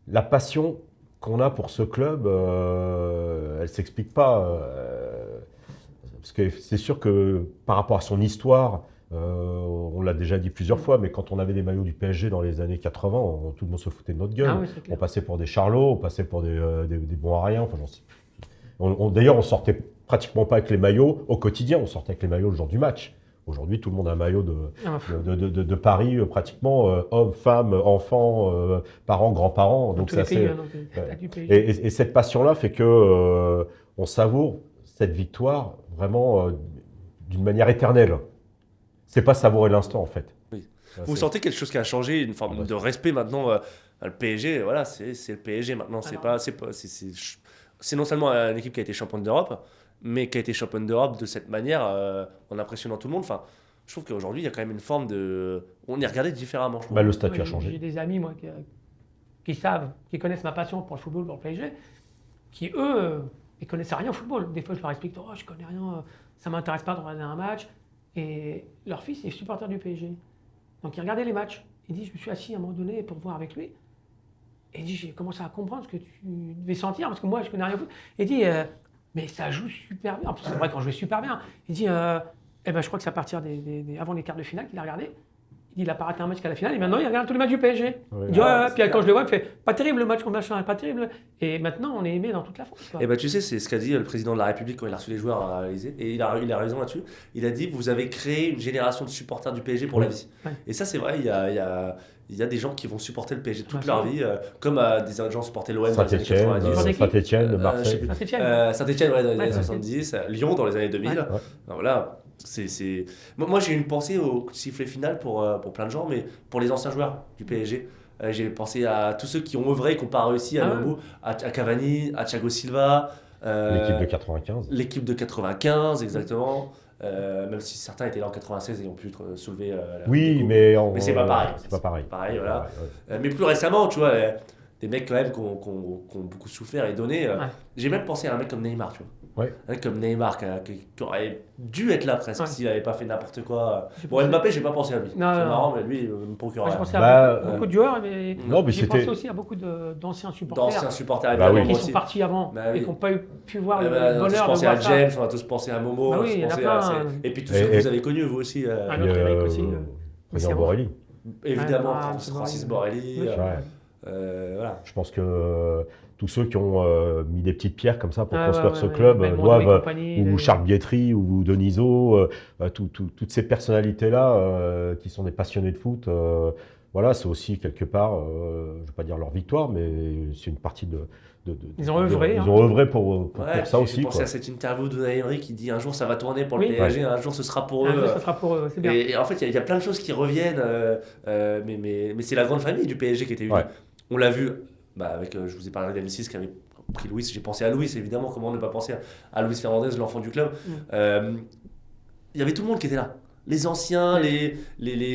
B: la passion qu'on a pour ce club, elle s'explique pas. Parce que c'est sûr que par rapport à son histoire, on l'a déjà dit plusieurs fois, mais quand on avait des maillots du PSG dans les années 80, tout le monde se foutait de notre gueule.
C: Ah oui, c'est clair.
B: On passait pour des charlots, on passait pour des bons à rien. Enfin, d'ailleurs, on sortait pratiquement pas avec les maillots au quotidien, on sortait avec les maillots le jour du match. Aujourd'hui, tout le monde a un maillot de Paris, pratiquement, hommes, femmes, enfants, parents, grands-parents.
C: Dans
B: Donc
C: tous les
B: c'est
C: pays,
B: assez-
C: hein, donc,
B: ouais.
C: t'as du PSG.
B: et cette passion-là fait que on savoure cette victoire vraiment d'une manière éternelle. C'est pas savourer l'instant en fait.
A: Oui.
B: Ouais,
A: Vous
B: c'est-
A: sentez quelque chose qui a changé, une
B: Ah
A: forme
B: bah,
A: de respect maintenant. Le PSG, voilà, c'est le PSG maintenant.
C: Alors.
A: C'est non seulement une équipe qui a été championne d'Europe, mais qui a été championne d'Europe de cette manière, en impressionnant tout le monde. Enfin, je trouve qu'aujourd'hui, il y a quand même une forme de. On est regardé différemment, je trouve.
B: Bah, le statut
C: Ouais,
B: a
C: J'ai
B: changé.
C: des amis, moi, qui savent, qui connaissent ma passion pour le football, pour le PSG, qui, eux, ils connaissaient rien au football. Des fois, je leur explique, oh, je connais rien, ça m'intéresse pas de regarder un match. Et leur fils est supporter du PSG. Donc, il regardait les matchs. Il dit, je me suis assis à un moment donné pour voir avec lui. Et il dit, j'ai commencé à comprendre ce que tu devais sentir, parce que moi, je connais rien au foot. Et il dit, mais ça joue super bien. En plus, c'est vrai, quand je jouais super bien. Il dit, eh ben, je crois que c'est à partir avant les quarts de finale qu'il a regardé. Il dit, il a pas raté un match jusqu'à la finale, et maintenant, il regarde tous les matchs du PSG.
B: Ouais.
C: Il dit, ouais,
A: c'est
C: puis
A: clair.
C: quand je le vois, il me fait, pas terrible le match contre machin, pas terrible. Et maintenant, on est aimé dans toute la France. quoi.
A: Et bah tu sais, c'est ce qu'a dit le président de la République quand il a reçu les joueurs à l'Élysée. Et il a raison là-dessus. Il a dit, vous avez créé une génération de supporters du PSG pour
B: Oui.
A: la vie.
C: Ouais.
A: Et ça, c'est vrai, il y a des gens qui vont supporter le PSG toute
C: Ouais,
A: leur
C: c'est
A: vie, comme des gens supportaient l'OM dans les années
B: Saint-Etienne,
A: 90.
C: Joueur d'équipe.
B: Saint-Etienne,
A: je sais
B: Marseille.
A: plus.
C: Saint-Etienne.
A: Saint-Etienne, ouais, dans les
C: Ouais,
A: années
C: Saint-Etienne.
A: 70, Lyon dans les années 2000.
C: Ouais.
B: Ouais.
A: Alors voilà, moi j'ai une pensée au sifflet final pour plein de gens, mais pour les anciens joueurs du PSG. J'ai pensé à tous ceux qui ont œuvré et qui n'ont pas réussi à
C: Ah
A: aller au
C: ouais.
A: bout, à Cavani, à Thiago Silva.
B: L'équipe de 95.
A: L'équipe de 95, exactement. Même si certains étaient là en 96 et ont pu soulever la Coupe des
B: Oui,
A: Coupes.
B: mais
A: Mais c'est pas pareil.
B: C'est pas pareil.
A: Pareil, voilà.
B: Ouais.
A: Mais plus récemment, tu vois, des mecs quand même qui ont beaucoup souffert et donné.
C: Ouais.
A: J'ai même pensé à un mec comme Neymar, tu vois.
B: Ouais.
A: Un mec comme Neymar qui aurait dû être là presque
C: Ouais.
A: s'il n'avait pas fait n'importe quoi.
C: J'ai
A: Bon,
C: pensé-
A: Mbappé, j'ai pas pensé à lui.
C: Non,
A: C'est
C: non,
A: marrant, mais lui, il me procure
C: Moi, je
A: rien.
C: pensais
B: Bah,
C: à beaucoup de joueurs, mais
B: Non, mais
C: j'ai pensé
B: c'était.
C: aussi à beaucoup d'anciens supporters
A: D'anciens supporters,
B: Bah
A: évidemment,
B: oui.
C: qui
A: moi
C: sont
A: aussi.
C: partis avant
A: Bah
C: et
A: oui.
C: qui n'ont pas pu voir
A: Eh
C: le
A: ben, on a tous
C: bonheur de
A: pensé à
C: voir ça.
A: James, on a tous pensé à Momo,
C: Bah
A: on a
C: oui,
A: tous
C: il y en a
A: pensé
C: plein,
A: à...
C: hein.
A: Et puis tous ceux que vous avez connus, vous aussi.
C: Ah,
B: Et,
C: notre Eric aussi,
B: président
C: c'est
B: Borelli.
A: Évidemment,
C: Ouais,
A: Francis
C: Borelli.
A: Borelli.
C: Ouais.
A: Voilà.
B: Je pense que tous ceux qui ont mis des petites pierres comme ça pour
C: Ouais,
B: construire
C: ouais,
B: ce
C: ouais,
B: club
C: Belmondo et
B: doivent,
C: compagnie,
B: ou
C: les-
B: Charles Bietri ou Deniso, toutes ces personnalités-là qui sont des passionnés de foot, voilà, c'est aussi quelque part, je ne vais pas dire leur victoire, mais c'est une partie de.
C: Ils ont œuvré,
B: Ils
C: hein.
B: ont œuvré pour
A: Ouais,
B: ça
A: puis
B: aussi.
A: j'ai pensé
B: Quoi.
A: à cette interview d'Unai Emery qui dit un jour ça va tourner pour le
C: Oui.
A: PSG, un jour ce sera pour
C: Un
A: eux.
C: jour, ça sera pour eux, c'est bien.
A: Et en fait, il y a plein de choses qui reviennent, mais c'est la grande famille du PSG qui était unie.
B: Ouais.
A: On l'a vu, avec, je vous ai parlé d'M6 qui avait pris Luis, j'ai pensé à Luis, évidemment, comment ne pas penser à Luis Fernandez, l'enfant du club. Il y avait tout le monde qui était là. Les anciens, les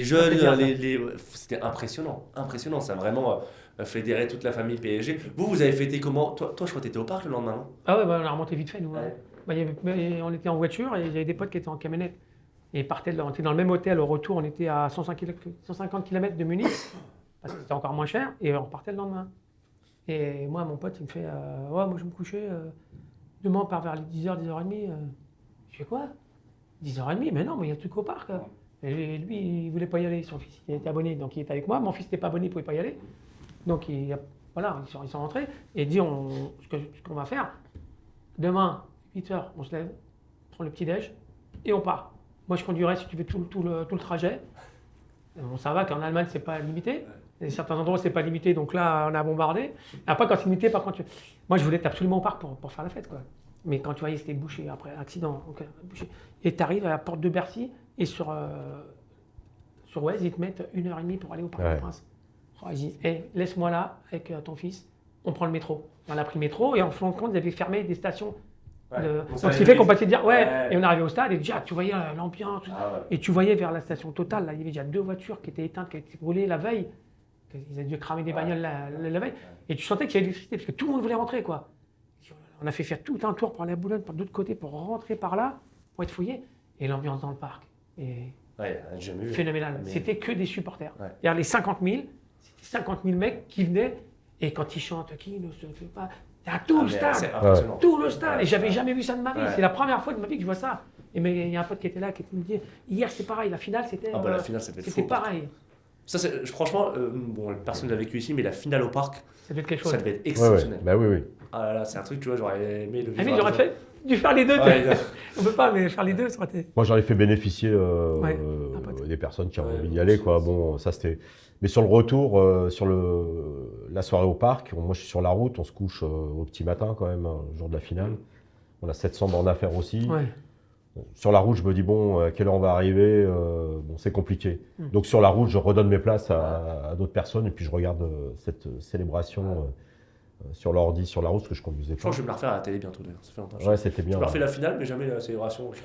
A: jeunes,
C: C'est bien, ça.
A: c'était impressionnant, ça a vraiment fédéré toute la famille PSG. Vous avez fêté comment? Toi, je crois que tu étais au parc le lendemain, non?
C: Ah ouais, bah, on a remonté vite fait, nous.
A: Ouais.
C: Bah, on était en voiture et il y avait des potes qui étaient en camionnette. Et on était dans le même hôtel. Au retour, on était à 150 km de Munich, parce que c'était encore moins cher, et on repartait le lendemain. Et moi, mon pote, il me fait ouais, moi, je vais me coucher. Demain, on part vers les 10h, 10h30. Je fais quoi? 10h30? Mais non, mais il y a le truc au parc. Et lui, il voulait pas y aller. Son fils, il était abonné, donc il était avec moi. Mon fils n'était pas abonné, il pouvait pas y aller. Donc, voilà, ils sont rentrés. Et il dit ce qu'on va faire. Demain, 8h, on se lève, on prend le petit-déj et on part. Moi, je conduirai, si tu veux, tout le trajet. Bon, ça va qu'en Allemagne, c'est pas limité. Et certains endroits, c'est pas limité. Donc là, on a bombardé. Après, quand c'est limité, par contre, moi, je voulais être absolument au parc pour faire la fête, quoi. Mais quand tu voyais, c'était bouché après, accident. Donc, bouché. Et tu arrives à la porte de Bercy et sur Waze, ils te mettent 1h30 pour aller au Parc des Princes. Oh, ils disent, hey, laisse-moi là avec ton fils, on prend le métro. On a pris le métro et en fin de compte, ils avaient fermé des stations.
A: Ouais.
C: Donc, ce qui fait qu'on passait dire, et on arrivait au stade et déjà, tu voyais l'ambiance. Et tu voyais vers la station Total, là, il y avait déjà 2 voitures qui étaient éteintes, qui étaient brûlées la veille. Ils avaient dû cramer des bagnoles la veille. Et tu sentais qu'il y avait de l'électricité parce que tout le monde voulait rentrer, quoi. On a fait faire tout un tour par la Boulogne, par d'autre côté, pour rentrer par là, pour être fouillé. Et l'ambiance dans le parc est phénoménale.
A: Mais...
C: C'était que des supporters.
A: Ouais.
C: Et les 50 000, c'était 50 000 mecs qui venaient. Et quand ils chantent, qui ne se fait pas, t'as tout le stade.
A: C'est impressionnant.
C: Tout le stade. Et j'avais jamais vu ça de ma vie.
A: Ouais.
C: C'est la première fois de ma vie que je vois ça. Mais il y a un pote qui était là, qui me dit, hier c'était pareil, la finale c'était.
A: La finale, c'était
C: pareil.
A: Ça, franchement, bon, personne ne l'a vécu ici, mais la finale au parc,
C: Ça devait être quelque chose.
A: ça devait être exceptionnel.
B: Bah oui.
A: Ah là là, c'est un truc, tu vois, j'aurais aimé le vivre.
C: Ah oui, j'aurais dû faire les deux.
A: Ouais,
C: On peut pas, mais faire les deux, ça aurait été.
B: Moi, j'en ai fait bénéficier
C: un pote.
B: des personnes qui ont envie d'y
A: moi
B: aller,
A: aussi,
B: quoi.
A: aussi.
B: Bon, ça c'était. Mais sur le retour, sur la soirée au parc, moi je suis sur la route, on se couche au petit matin quand même, le jour de la finale. On a 700 bornes à faire aussi.
C: Ouais.
B: Bon, sur la route, je me dis, bon, à quelle heure on va arriver? Bon, c'est compliqué. Donc sur la route, je redonne mes places à d'autres personnes et puis je regarde cette célébration sur l'ordi, sur la route, parce que je conduisais
A: Je
B: pas.
A: crois que je vais me la refaire à la télé bientôt d'ailleurs. Ça fait longtemps.
B: Ouais, c'était
A: Je
B: bien.
A: me refais la finale, mais jamais la célébration.
C: Ouais,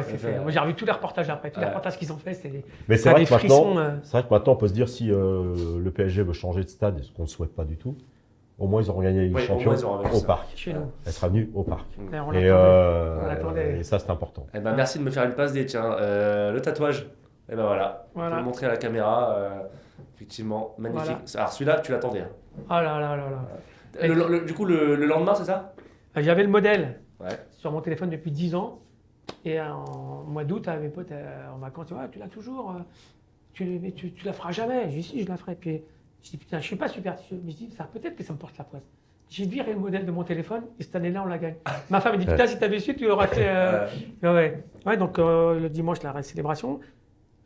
C: c'est fait. Moi, j'ai revu tous les reportages après. Tous les reportages qu'ils ont fait, c'est.
B: Mais c'est
C: Ça a
B: vrai,
C: des
B: que maintenant,
C: frissons,
B: c'est vrai que maintenant, on peut se dire si le PSG veut changer de stade, ce qu'on ne souhaite pas du tout, au moins ils auront gagné les
A: Oui,
B: champions
A: au moins, ils auront réussi
B: au
A: ça.
B: parc.
C: Chez nous.
B: Elle sera venue au parc.
C: D'ailleurs, on
B: Et,
C: l'attendait.
B: et ça, c'est important.
A: Eh ben, merci de me faire une passe D. Tiens, le tatouage. Et ben voilà.
C: Voilà.
A: Je peux le montrer à la caméra. Effectivement, magnifique.
C: Voilà.
A: Alors celui-là, tu l'attendais. Hein.
C: Oh là là là là.
A: Du coup, le lendemain, c'est ça?
C: J'avais le modèle
A: Ouais.
C: sur mon téléphone depuis 10 ans. Et en mois d'août, mes potes en vacances, ouais, tu l'as toujours. Tu la feras jamais. Je dis si, je la ferai. Puis je dis putain, je suis pas superstitieux. Mais je dis ça, peut-être que ça me porte la poisse. J'ai viré le modèle de mon téléphone et cette année-là, on l'a gagné. Ma femme me dit putain, si t'avais su, tu l'aurais fait. Ouais, donc le dimanche, la célébration.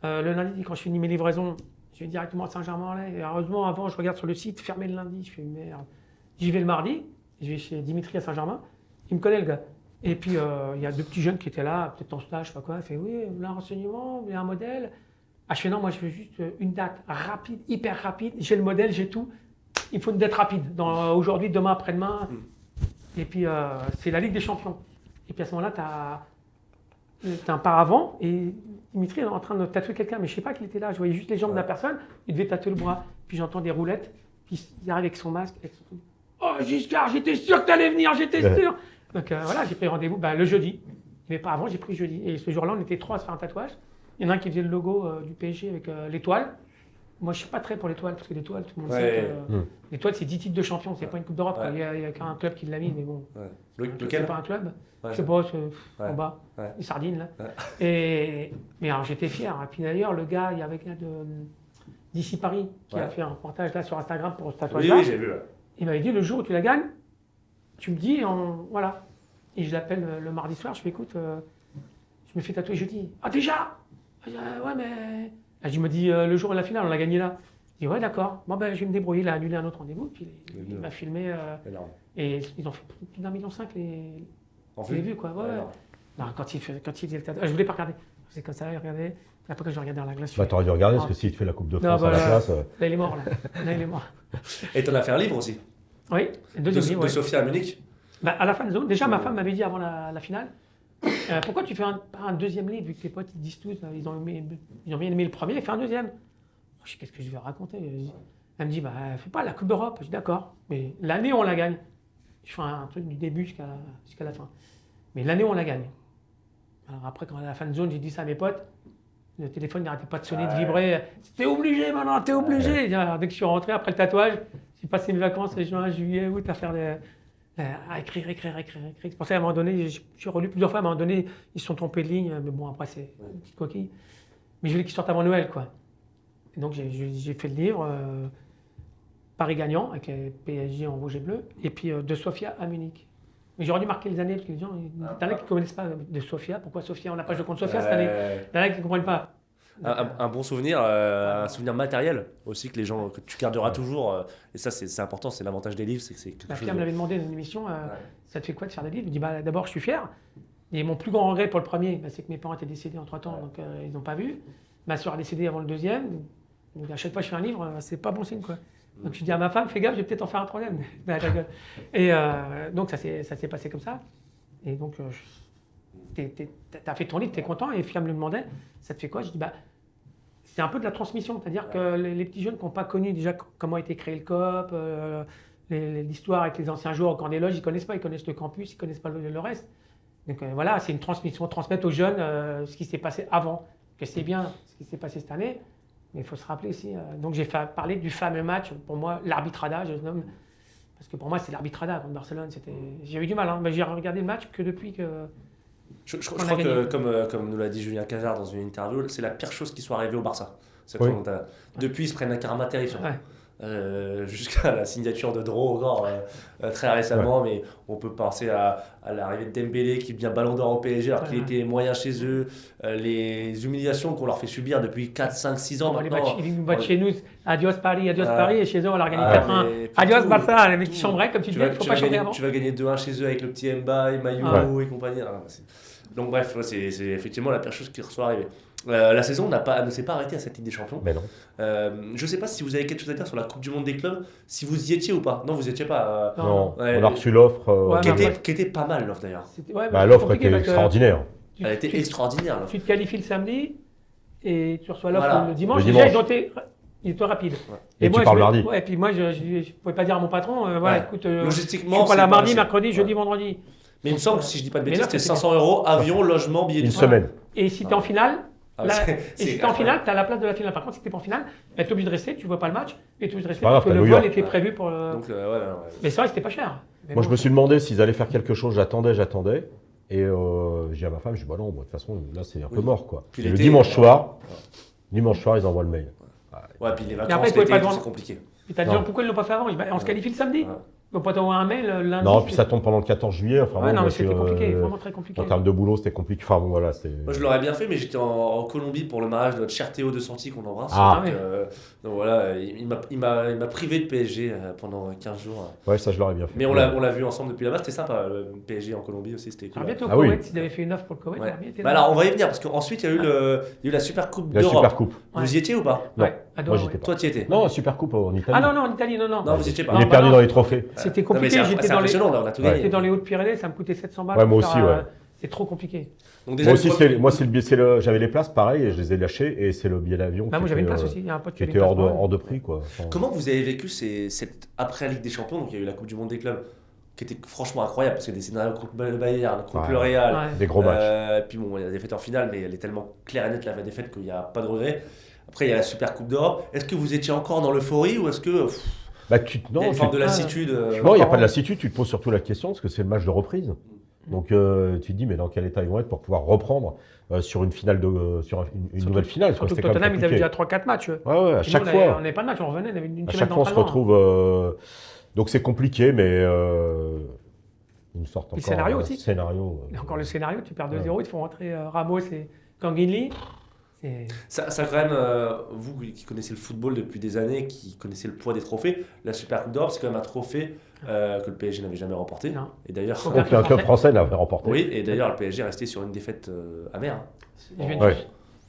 C: Le lundi, quand je finis mes livraisons, je vais directement à Saint-Germain-en-Laye. Et heureusement, avant, je regarde sur le site, fermé le lundi. Je fais merde. J'y vais le mardi. Je vais chez Dimitri à Saint-Germain. Il me connaît, le gars. Et puis, il y a 2 petits jeunes qui étaient là, peut-être en stage, je sais pas quoi. Il fait oui, vous voulez un renseignement, vous voulez un modèle? Ah, je fais non, moi, je veux juste une date rapide, hyper rapide. J'ai le modèle, j'ai tout. Il faut une date rapide. Aujourd'hui, demain, après-demain. Et puis, c'est la Ligue des Champions. Et puis, à ce moment-là, tu as un paravent et Dimitri est en train de tatouer quelqu'un, mais je sais pas qu'il était là. Je voyais juste les jambes de la personne. Il devait tatouer le bras. Puis, j'entends des roulettes. Puis il arrive avec son masque, avec son truc. Oh Giscard, j'étais sûr que t'allais venir, j'étais sûr. Donc voilà, j'ai pris rendez-vous le jeudi. Mais pas avant, j'ai pris le jeudi. Et ce jour-là, on était 3 à se faire un tatouage. Il y en a un qui faisait le logo du PSG avec l'étoile. Moi, je ne suis pas très pour l'étoile, parce que l'étoile, tout le monde sait que l'étoile, c'est 10 titres de champion, c'est pas une Coupe d'Europe. Il y a qu'un club qui l'a mis, mais bon.
A: Lequel?
C: C'est pas un club. Je sais pas, c'est en bas, les sardines, là. Mais alors, j'étais fier. Et puis d'ailleurs, le gars, il y avait un gars d'ici Paris qui a fait un reportage là sur Instagram pour ce tatouage-là.
A: Oui, j'ai vu.
C: Il m'avait dit, le jour où tu la gagnes, tu me dis, voilà. Et je l'appelle le mardi soir, je fais, écoute, je me fais tatouer jeudi. Ah, déjà? Ouais, mais. Je me dis, le jour de la finale, on l'a gagné là. Je dis, ouais, d'accord. Bon, ben, je vais me débrouiller. Il a annulé un autre rendez-vous. Puis il m'a filmé. Et ils ont fait plus d'1,5 million les vues, quoi. Ouais. Non, quand il faisait le tatouage. Je voulais pas regarder. C'est comme ça, il regardait. Après, quand je regardais dans la glace.
B: T'aurais dû regarder, parce que s'il te fait la Coupe de France à la place.
C: Là, il est mort, là. Là, il est mort.
A: Et t'en as fait un livre aussi?
C: Oui,
A: de Sofia à Munich?
C: À la fin de zone. Déjà, ma femme m'avait dit avant la finale. Pourquoi tu fais un deuxième livre, vu que tes potes ils disent tous, ils ont bien aimé le premier, fais un deuxième. Je sais qu'est-ce que je vais raconter. Elle me dit, fais pas la Coupe d'Europe. Je dis d'accord, mais l'année on la gagne. Je fais un truc du début jusqu'à la fin. Mais l'année on la gagne. Alors après, quand à la fin de zone, j'ai dit ça à mes potes. Le téléphone n'arrêtait pas de sonner, de vibrer. T'es obligé maintenant, t'es obligé. Alors, dès que je suis rentré après le tatouage, j'ai passé mes vacances juin, juillet, août à faire à écrire. C'est pour ça qu'à un moment donné, j'ai relu plusieurs fois, à un moment donné, ils se sont trompés de ligne, mais bon, après, c'est une petite coquille. Mais je voulais qu'ils sortent avant Noël, quoi. Et donc, j'ai fait le livre, Paris gagnant, avec les PSG en rouge et bleu, et puis de Sofia à Munich. Mais j'aurais dû marquer les années, parce que les gens, il y en a qui ne connaissent pas de Sofia. Pourquoi Sofia? On n'a pas joué contre Sofia cette année. Il y en a qui ne comprennent pas.
A: Un bon souvenir, un souvenir matériel aussi que tu garderas toujours. Et ça, c'est important, c'est l'avantage des livres. C'est quelque chose
C: Pierre me l'avait demandé dans une émission, ça te fait quoi de faire des livres? Il me dit, d'abord, je suis fier. Et mon plus grand regret pour le premier, c'est que mes parents étaient décédés entre-temps, donc ils n'ont pas vu. Ma soeur est décédée avant le deuxième. Donc à chaque fois que je fais un livre, c'est pas bon signe, quoi. Donc je dis à ma femme, fais gaffe, je vais peut-être en faire un troisième. Et donc ça s'est passé comme ça. Et donc, t'as fait ton livre, t'es content, et Fiam me demandait, ça te fait quoi? Je dis, c'est un peu de la transmission, c'est-à-dire que les petits jeunes qui n'ont pas connu déjà comment a été créé le COP, l'histoire avec les anciens joueurs au camp des loges, ils connaissent pas, ils connaissent le campus, ils connaissent pas le reste. Donc voilà, c'est une transmission, transmettre aux jeunes ce qui s'est passé avant, que c'est bien ce qui s'est passé cette année, mais il faut se rappeler aussi. Donc j'ai parlé du fameux match, pour moi, l'arbitrada, je nomme, parce que pour moi c'est l'arbitrada contre Barcelone, j'ai eu du mal, mais j'ai regardé le match que depuis que...
A: Je crois que, comme nous l'a dit Julien Cazard dans une interview, c'est la pire chose qui soit arrivée au Barça. Depuis, ils se prennent un karma terrifiant. Jusqu'à la signature de Dro encore très récemment, mais on peut penser à l'arrivée de Dembélé qui devient ballon d'or au PSG alors qu'il était moyen chez eux, les humiliations qu'on leur fait subir depuis 4, 5, 6 ans maintenant.
C: Ils nous battent chez nous, adios Paris, et chez eux on leur a gagné 4-1. Adios Barça, les mecs qui chambraient comme tu disais, il ne faut pas chambrer avant.
A: Tu vas gagner 2-1 chez eux avec le petit Mbaye, Maillot et compagnie. Donc bref, c'est effectivement la pire chose qui soit arrivée. La saison ne s'est pas arrêtée à cette Ligue des Champions.
B: Mais non.
A: Je ne sais pas si vous avez quelque chose à dire sur la Coupe du Monde des clubs, si vous y étiez ou pas. Non, vous n'y étiez pas.
B: Non, on a reçu l'offre.
A: Qui était pas mal, l'offre d'ailleurs.
B: L'offre était extraordinaire.
A: Elle était extraordinaire.
C: Tu te qualifies le samedi et tu reçois l'offre le dimanche.
B: Le dimanche.
C: Il était rapide.
B: Et tu parles mardi.
C: Et puis moi, je ne pouvais pas dire à mon patron, écoute,
A: logistiquement,
C: je suis pas là mardi, mercredi, jeudi, vendredi.
A: Mais il me semble que si je dis pas de bêtises, c'était 500 €, avion, logement, billet
B: une semaine.
C: Et si tu es en finale, tu as la place de la finale. Par contre, si tu n'es pas en finale, tu es obligé de rester, tu ne vois pas le match, et tu es obligé de rester parce que le vol était prévu pour. Mais c'est vrai que c'était pas cher.
B: Moi, je me suis demandé s'ils allaient faire quelque chose, j'attendais. Et j'ai dit à ma femme, je dis, non, de toute façon, là, c'est un peu mort, quoi. Et le dimanche soir, ils envoient le mail.
A: Ouais, puis les vacances, l'été, c'est compliqué.
C: Et tu as dit, pourquoi ils ne l'ont pas fait avant? On se qualifie le samedi. Donc, pas t'envoyer un mail lundi.
B: Non, puis ça tombe pendant le 14 juillet.
C: Non, mais c'était compliqué, vraiment très compliqué.
B: En termes de boulot, c'était compliqué. Enfin, bon, voilà,
A: moi, je l'aurais bien fait, mais j'étais en Colombie pour le mariage de notre cher Théo de Santi qu'on embrasse. Donc voilà, il m'a privé de PSG pendant 15 jours.
B: Ouais, ça, je l'aurais bien fait.
A: Mais on l'a vu ensemble depuis là-bas, c'était sympa. Le PSG en Colombie aussi, c'était cool.
C: Bientôt au Koweït, s'ils avaient fait une offre pour le Koweït, ça aurait bien été.
A: Alors, on va y venir, parce qu'ensuite, il y a eu la Super Coupe d'Europe.
B: La Super Coupe.
A: Vous y étiez ou pas?
B: Non, moi, j'étais pas.
A: Toi, tu y étais?
B: Non, Super Coupe en Italie.
C: Ah non, en Italie, non.
A: Non, vous y étiez pas.
B: Il est perdu dans les trophées.
C: C'était compliqué,
A: c'est impressionnant, là, on a tout gagné.
C: J'étais dans les Hauts-de-Pyrénées, ça me coûtait 700 balles.
B: Ouais, moi aussi, ouais.
C: c'est trop compliqué.
A: Donc déjà,
B: Moi, j'avais les places, pareil, et je les ai lâchées, et c'est le billet d'avion
C: Moi, j'avais une place aussi. Il y a un pote
B: qui
C: avait
B: était
C: une place pour moi.
B: hors de prix, quoi.
A: comment vous avez vécu cette après la Ligue des Champions, donc il y a eu la Coupe du Monde des clubs, qui était franchement incroyable, parce qu'il y a des scénarios contre le Bayern, contre le Real,
C: Ouais.
B: Des gros matchs.
A: puis bon, il y a la défaite en finale, mais elle est tellement claire et nette la défaite qu'il n'y a pas de regret. Après, il y a la Super Coupe d'Europe. Est-ce que vous étiez encore dans l'euphorie ou est-ce que
B: Non,
A: il y a une forme de lassitude
B: non, il n'y a pas de lassitude, tu te poses surtout la question, parce que c'est le match de reprise. Donc tu te dis, mais dans quel état ils vont être pour pouvoir reprendre sur une finale sur une nouvelle finale.
C: Surtout que
B: C'était quand même
C: Tottenham, ils avaient
B: compliqué.
C: déjà 3-4 matchs.
B: Ouais, à chaque fois.
C: On n'avait pas de match, on revenait, on avait une
B: À
C: semaine
B: chaque fois, on se
C: d'entraînement.
B: retrouve. Donc c'est compliqué, mais ils nous sortent
C: Le
B: encore
C: scénario
B: un
C: aussi.
B: scénario.
C: Et encore le scénario, tu perds 2-0, ils te font rentrer Ramos et Kanginli.
A: Ça quand même, vous qui connaissez le football depuis des années, qui connaissez le poids des trophées, la Super Coupe d'Europe, c'est quand même un trophée que le PSG n'avait jamais remporté.
C: Non.
A: Et d'ailleurs,
B: Aucun club français l'avait remporté.
A: oui, et d'ailleurs, le PSG est resté sur une défaite amère.
C: Juventus.
B: Ouais.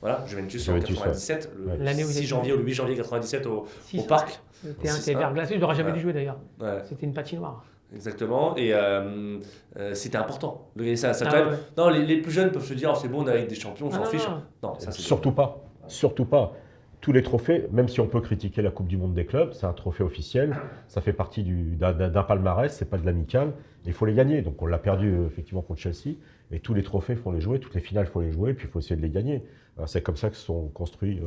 A: Voilà, Juventus en
B: Juventus,
A: 97,
B: ouais.
A: le
C: L'année où
A: 6
C: ils
A: janvier
C: étaient-
A: ou le 8 janvier 97 au
C: Six,
A: Parc.
C: Le terrain
A: C'est
C: était
A: ça.
C: verglacé, il n'aurait jamais
A: Ouais.
C: dû jouer d'ailleurs.
A: Ouais,
C: C'était une patinoire.
A: exactement. Et c'était important de gagner ça.
C: Ah
A: quand même-
C: ouais.
A: Non, les plus jeunes peuvent se dire, oh, c'est bon, on est avec des champions, on s'en fiche.
C: non.
A: Non, ça c'est
B: Surtout pas. Surtout pas. Tous les trophées, même si on peut critiquer la Coupe du Monde des clubs, c'est un trophée officiel, ça fait partie d'un palmarès, c'est pas de l'amical, il faut les gagner. Donc on l'a perdu effectivement contre Chelsea, et tous les trophées, il faut les jouer, toutes les finales, il faut les jouer, puis il faut essayer de les gagner. C'est comme ça que se sont construits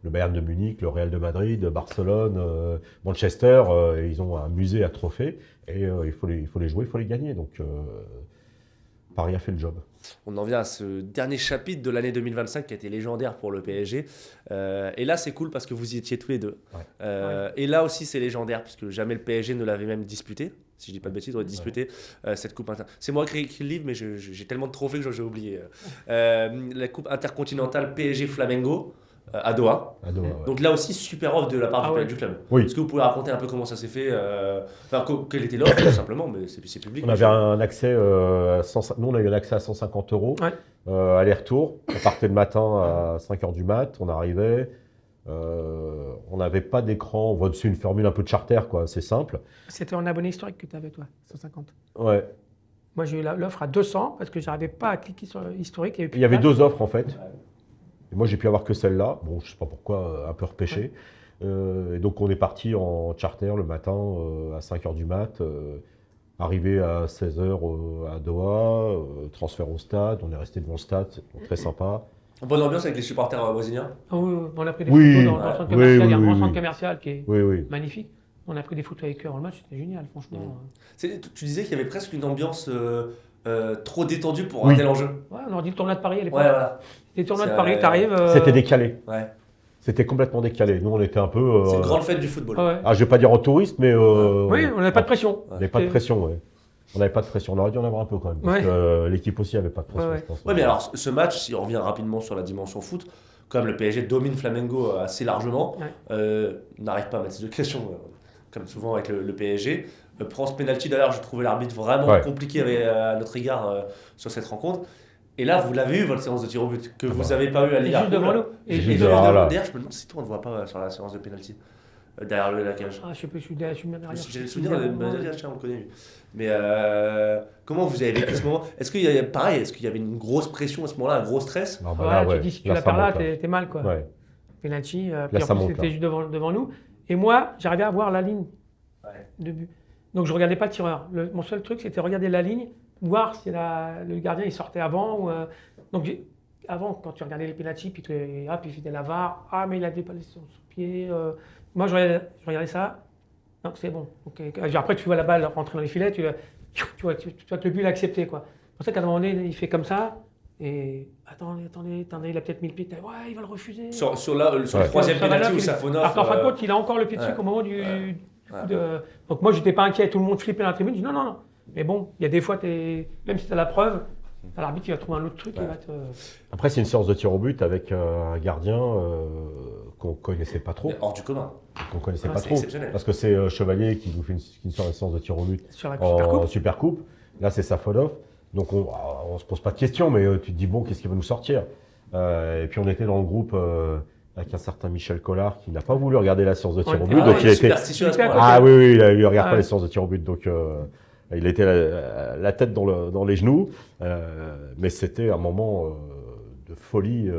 B: le Bayern de Munich, le Real de Madrid, Barcelone, Manchester, et ils ont un musée à trophées, et il faut les jouer, il faut les gagner. Donc Paris a fait le job.
A: On en vient à ce dernier chapitre de l'année 2025 qui a été légendaire pour le PSG. Et là, c'est cool parce que vous y étiez tous les deux.
B: Ouais.
A: Et là aussi, c'est légendaire puisque jamais le PSG ne l'avait même disputé. Si je dis pas de bêtises, on aurait disputé cette coupe inter. C'est moi qui ai écrit le livre, mais j'ai tellement de trophées que j'ai oublié. La coupe intercontinentale PSG Flamengo à Doha.
B: À Doha, ouais.
A: Donc là aussi, super offre de la part
C: Ah
A: du
C: ouais.
A: club.
B: Oui.
A: Est-ce que vous pouvez raconter un peu comment ça s'est fait quelle était l'offre tout simplement, mais c'est public.
B: On avait un accès nous on a eu un accès à 150 €,
C: Ouais.
B: aller-retour. On partait le matin à 5h du mat, on arrivait. On n'avait pas d'écran, c'est une formule un peu de charter, quoi, c'est simple.
C: C'était en abonné historique que tu avais, toi, 150.
B: Ouais.
C: Moi, j'ai eu l'offre à 200 parce que j'arrivais pas à cliquer sur historique.
B: Il y avait deux offres en fait. Et moi j'ai pu avoir que celle-là. Bon, je sais pas pourquoi, un peu repêché. Et donc on est parti en charter le matin à 5h du mat. Arrivé à 16h à Doha, transfert au stade. On est resté devant le stade, c'est très sympa.
A: Bonne ambiance avec les supporters brésiliens.
C: Ah oui, on a pris des
B: Oui.
C: photos dans le centre
B: Oui,
C: commercial. Il y a un
B: oui,
C: grand
B: oui,
C: centre
B: oui.
C: commercial qui est
B: Oui.
C: magnifique. On a pris des photos avec eux avant le match, c'était génial, franchement.
A: Tu disais qu'il y avait presque une ambiance trop détendue pour
B: Oui.
A: un tel enjeu.
C: Ouais, on aurait dit le tournoi de Paris à l'époque.
A: Ouais, voilà.
C: Les tournois de
A: C'est,
C: Paris, t'arrives.
B: C'était décalé.
A: Ouais.
B: C'était complètement décalé. Nous on était un peu.
A: C'est une grande fête du football.
C: Ouais.
B: Je vais pas dire en touriste, mais.
C: Oui, on n'avait pas de pression.
B: On n'avait pas de pression, ouais. On n'avait pas de pression. On aurait dû en avoir un peu quand même. Parce
C: Ouais.
B: que l'équipe aussi n'avait pas de pression,
C: Ouais, ouais.
B: je pense.
A: Ouais, mais alors ce match, si on revient rapidement sur la dimension foot, comme le PSG domine Flamengo assez largement, n'arrive pas à mettre ses occasions, comme souvent avec le PSG. Prend ce penalty, d'ailleurs, je trouvais l'arbitre vraiment
B: Ouais.
A: compliqué à notre égard sur cette rencontre. Et là, vous l'avez eu, votre séance de tir au but, que vous
B: bah.
A: n'avez pas eu à
C: Et
A: Liga.
C: juste devant nous.
A: Et
B: Juste
A: juste
B: devant,
A: devant
B: là.
A: D'ailleurs, je me demande si toi on ne voit pas sur la séance de penalty, derrière la cage.
C: Ah, je sais plus, je suis bien derrière.
A: J'ai le souvenir de tiens, on le connaît lui. Mais comment vous avez vécu ce moment? Est-ce qu'il y a pareil, est-ce qu'il y avait une grosse pression à ce moment-là, un gros stress?
B: Ah, bah
C: Ouais,
B: là,
C: tu
B: ouais.
C: dis si tu
B: Là,
C: la
B: ça
C: perds là,
B: monte,
C: t'es mal quoi.
B: Ouais.
C: Penalty, puis en
B: ça
C: plus
B: monte,
C: c'était
B: là.
C: juste devant nous. Et moi, j'arrivais à voir la ligne
A: Ouais.
C: de but. Donc je regardais pas le tireur. Mon seul truc, c'était regarder la ligne, voir si le gardien il sortait avant. Donc avant, quand tu regardais les penalty, puis il faisait la VAR. Ah, mais il a dépassé son pied. Moi, je regardais ça. Donc c'est bon. Ok. Après, tu vois la balle rentrer dans les filets, tu vois que le but il a accepté quoi. C'est pour ça qu'à un moment donné, il fait comme ça. Et attendez, il a peut-être mis le pied. Ouais, il va le refuser.
A: Sur le
B: Ouais.
A: troisième
C: Ça va
A: penalty
C: là,
A: où Safonov.
C: alors qu'en fin de compte, il a encore le pied dessus
A: ouais.
C: au moment du
A: Ouais.
C: coup de. Donc moi, j'étais pas inquiet, tout le monde flippait dans la tribune. Je dis non. Mais bon, il y a des fois, même si tu as la preuve, t'as l'arbitre qui va trouver un autre truc.
A: Ouais.
C: Il va te...
B: Après, c'est une séance de tir au but avec un gardien qu'on connaissait pas trop.
A: Mais hors du commun.
B: Qu'on connaissait
C: Ouais,
B: pas
A: c'est
B: trop.
A: exceptionnel.
B: Parce que c'est Chevalier qui nous fait une séance de tir au but
C: Sur la
B: en
C: Supercoupe.
B: Supercoupe. Là, c'est Safonov. Donc, on se pose pas de questions, mais tu te dis, bon, qu'est-ce qui va nous sortir? Et puis, on était dans le groupe avec un certain Michel Collard qui n'a pas voulu regarder la séance de tir au but.
C: Ah
B: donc,
C: ouais,
B: il était.
A: superstitieux à ce point-là.
B: Ah oui, il regarde
C: Ah
B: pas
C: ouais.
B: les séances de tir au but. Donc, Il était la tête dans les genoux, mais c'était un moment de folie.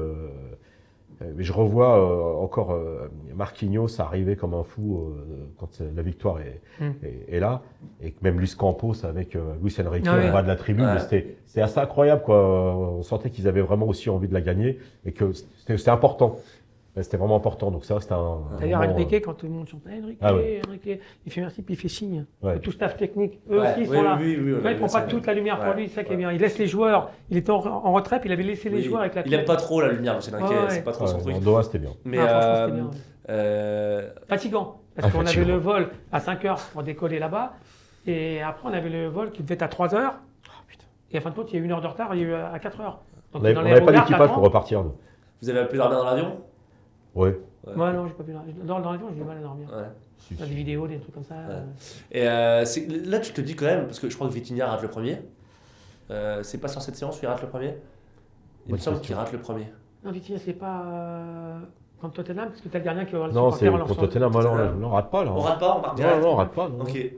B: Mais je revois encore Marquinhos arriver comme un fou quand la victoire est là, et même Luis Campos avec Luis Enrique en bas de la tribune. Ouais. C'est assez incroyable, quoi. On sentait qu'ils avaient vraiment aussi envie de la gagner et que c'était important. C'était vraiment important. Donc ça, c'était un.
C: D'ailleurs, Enrique, quand tout le monde chante Enrique, il fait merci puis il fait signe. Ouais. Tout staff technique, eux aussi sont là. Oui, il ne prend pas toute la lumière pour lui, c'est ça qui est bien. Il laisse les joueurs. Il était en retrait, puis il avait laissé les joueurs avec la.
A: Il n'aime pas trop la lumière, c'est pas trop son truc.
B: En Doha, c'était bien.
C: Mais franchement, c'était bien. Fatigant, parce qu'on avait le vol à 5h pour décoller là-bas, et après on avait le vol qui devait être à 3h. Et à fin de compte, il y a 1 heure de retard, il y a eu à 4h.
B: On n'avait pas d'équipage pour repartir. Nous.
A: Vous avez pu dormir dans l'avion?
B: Oui.
C: Moi, non, j'ai pas pu dormir. Dans l'avion, j'ai du mal à dormir. Des vidéos, des trucs comme ça.
A: Et là, tu te dis quand même, parce que je crois que Vitinha rate le premier. C'est pas sur cette séance où il rate le premier? Il me semble qu'il rate le premier.
C: Non, Vitinha, c'est pas contre Tottenham, parce que t'as le gardien qui va
B: non, c'est contre Tottenham. On rate pas là.
A: On rate pas, on marque direct.
B: Non, on rate pas. Non.
A: Ok.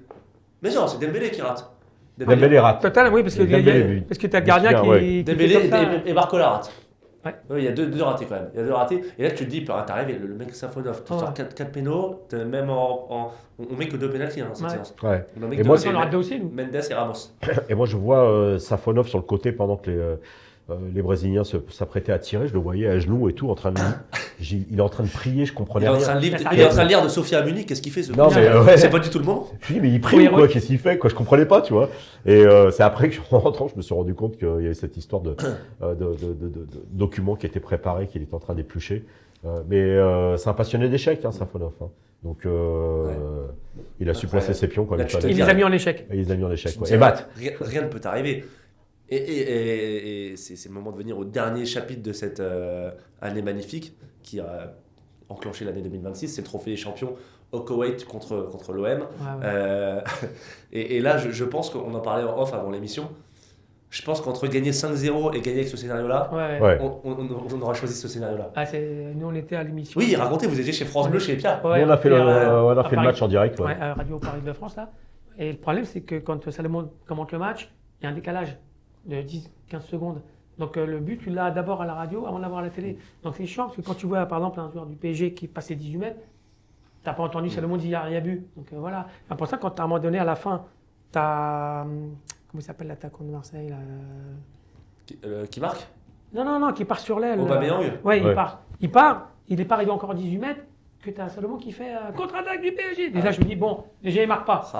A: Mais non, c'est Dembélé qui rate.
B: Dembélé rate.
C: Tottenham, oui, parce que t'as le gardien qui.
A: Dembélé et Barcola rate. Ouais. Oui, il y a deux ratés quand même. Il y a 2 ratés. Et là, tu te dis, t'arrives, le mec Safonov, tu sors 4 pénaux, même on met que 2 pénaltys dans cette séance.
B: Ouais.
C: Et moi, on rate aussi, nous.
A: Mendes et Ramos.
B: Et moi, je vois Safonov sur le côté pendant que les Brésiliens s'apprêtaient à tirer. Je le voyais à genoux et tout, en train de. Il est en train de prier, je comprenais rien.
A: Il est en train de lire de Sophia Munich, qu'est-ce qu'il fait ce
B: non, mais
A: c'est pas du tout le moment.
B: Je me dis, mais il prie ou quoi? Qu'est-ce qu'il fait quoi? Je comprenais pas, tu vois. Et c'est après que, en rentrant, je me suis rendu compte qu'il y avait cette histoire de documents qui étaient préparés, qu'il était en train d'éplucher. Mais c'est un passionné d'échecs, Safonov. Donc, il a su placer ses pions.
C: Il les a mis en échec.
B: Il les a mis en échec.
A: Et Matt. Rien ne peut t'arriver. Et c'est le moment de venir au dernier chapitre de cette année magnifique qui a enclenché l'année 2026, c'est le trophée des champions au Koweït contre l'OM. Et là, je pense qu'on en parlait en off avant l'émission. Je pense qu'entre gagner 5-0 et gagner avec ce scénario-là, on aura choisi ce scénario-là.
C: Nous, on était à l'émission.
A: Oui, racontez, vous étiez chez France Bleu, chez Pierre.
B: Nous, on a fait le match en direct.
C: À Radio Paris de France, là. Et le problème, c'est que quand Salomon commente le match, il y a un décalage de 10-15 secondes. Donc le but, tu l'as d'abord à la radio avant de l'avoir à la télé. Donc c'est chiant parce que quand tu vois par exemple un joueur du PSG qui passe les 18 mètres, tu n'as pas entendu Salomon dire il y a but. Donc voilà. C'est pour ça quand à un moment donné à la fin, tu as. Comment il s'appelle l'attaquant de Marseille là,
A: qui marque?
C: Non, qui part sur l'aile.
A: Aubameyang.
C: Oui, il part, il n'est pas arrivé encore à 18 mètres. Que tu as Salomon qui fait contre-attaque du PSG. Déjà, je me dis, bon, déjà, il ne marque pas.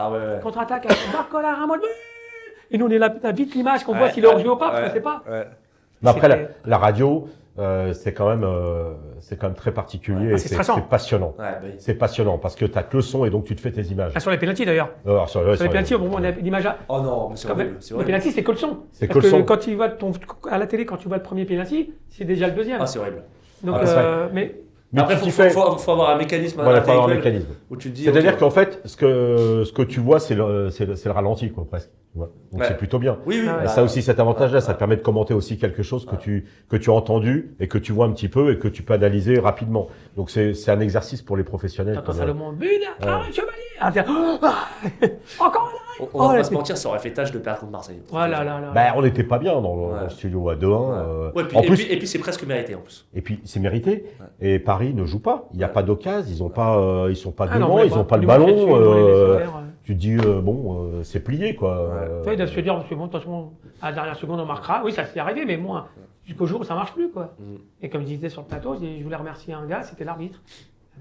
C: Contre-attaque avec Barcola, Ramos. Et nous, on est là, vite l'image qu'on voit s'il est hors jeu ou pas, parce qu'on ne sait pas.
B: Mais après, la radio, c'est quand même très particulier et c'est passionnant. C'est passionnant parce que tu as que le son et donc tu te fais tes images.
C: Sur les pénaltys d'ailleurs.
B: Sur les
C: pénaltys, au moment où on a l'image.
A: Oh non, mais c'est horrible.
C: Les pénaltys, c'est que le son.
B: C'est que le son.
C: Quand tu vas à la télé, quand tu vois le premier pénalty, c'est déjà le deuxième.
A: Ah, c'est horrible.
C: Donc,
A: mais après, il faut avoir un mécanisme.
B: Voilà, il faut avoir un mécanisme.
A: Où tu te dis,
B: c'est-à-dire qu'en fait, ce que tu vois, c'est le ralenti, quoi, presque. Donc c'est plutôt bien.
A: Oui.
B: Et ça aussi, cet avantage-là, ça te permet de commenter aussi quelque chose que tu as entendu et que tu vois un petit peu et que tu peux analyser rapidement. Donc c'est un exercice pour les professionnels.
C: Quand Salomon but, Chevalier, encore là.
A: On va pas se mentir, ça aurait fait tâche de perdre contre Marseille.
B: On n'était pas bien dans le studio à 2-1.
A: Et puis c'est presque mérité en plus.
B: Et puis c'est mérité. Et Paris ne joue pas. Il n'y a pas d'occasion. Ils sont pas devant. Ils n'ont pas le ballon. Tu te dis c'est plié quoi.
C: Il doit se dire parce que bon, de toute façon à la dernière seconde on marquera. Oui, ça s'est arrivé, mais moi jusqu'au jour où ça marche plus quoi. Et comme je disais sur le plateau, je voulais remercier un gars, c'était l'arbitre.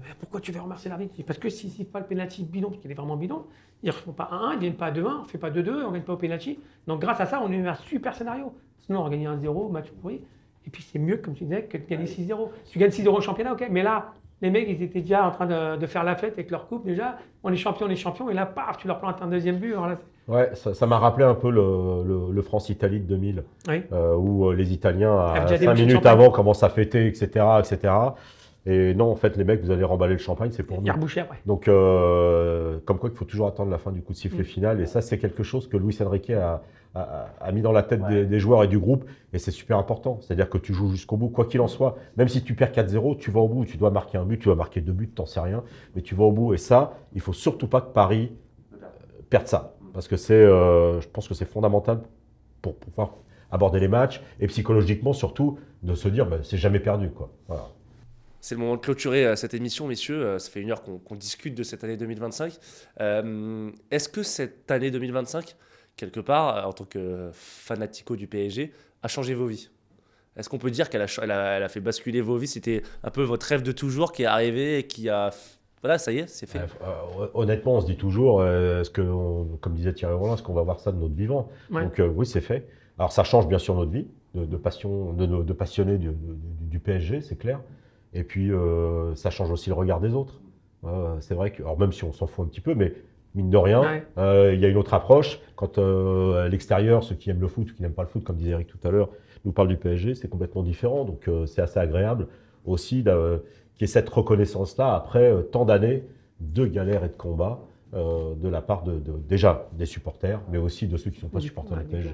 C: Mais pourquoi tu veux remercier l'arbitre? Parce que s'il ne fait pas le pénalty bidon, parce qu'il est vraiment bidon, ils ne refont pas 1-1, ils ne gagnent pas 2-1, on ne fait pas 2-2, on ne gagne pas au pénalty. Donc grâce à ça, on a eu un super scénario. Sinon, on aurait gagné 1-0, match pourri. Et puis c'est mieux, comme tu disais, que de gagner 6-0. Si tu gagnes 6-0 au championnat, ok. Mais là, les mecs, ils étaient déjà en train de faire la fête avec leur coupe déjà. On est champion. Et là, paf, tu leur plantes un deuxième but. Alors là,
B: ça m'a rappelé un peu le France-Italie de 2000, où les Italiens, à 5 minutes avant, commencent à fêter, etc. Et non, en fait, les mecs, vous allez remballer le champagne, c'est pour nous. Donc, comme quoi, il faut toujours attendre la fin du coup de sifflet final. Et ça, c'est quelque chose que Luis Enrique a mis dans la tête des joueurs et du groupe. Et c'est super important. C'est-à-dire que tu joues jusqu'au bout, quoi qu'il en soit. Même si tu perds 4-0, tu vas au bout. Tu dois marquer un but, tu vas marquer 2 buts, t'en sais rien. Mais tu vas au bout. Et ça, il ne faut surtout pas que Paris perde ça. Parce que je pense que c'est fondamental pour pouvoir aborder les matchs et psychologiquement surtout de se dire c'est jamais perdu, quoi. Voilà.
A: C'est le moment de clôturer cette émission, messieurs. Ça fait 1 heure qu'on discute de cette année 2025. Est-ce que cette année 2025, quelque part, en tant que fanatico du PSG, a changé vos vies? Est-ce qu'on peut dire qu'elle a fait basculer vos vies? C'était un peu votre rêve de toujours qui est arrivé et qui a... Voilà, ça y est, c'est fait.
B: Honnêtement, on se dit toujours, comme disait Thierry Roland, est-ce qu'on va voir ça de notre vivant? Donc oui, c'est fait. Alors ça change bien sûr notre vie, de passionnés du PSG, c'est clair. Et puis ça change aussi le regard des autres. C'est vrai que, alors même si on s'en fout un petit peu, mais mine de rien, il y a une autre approche. Quand à l'extérieur, ceux qui aiment le foot ou qui n'aiment pas le foot, comme disait Eric tout à l'heure, nous parlent du PSG, c'est complètement différent. Donc c'est assez agréable aussi qu'il y ait cette reconnaissance-là après tant d'années de galères et de combats de la part déjà des supporters, mais aussi de ceux qui ne sont pas supporters du PSG.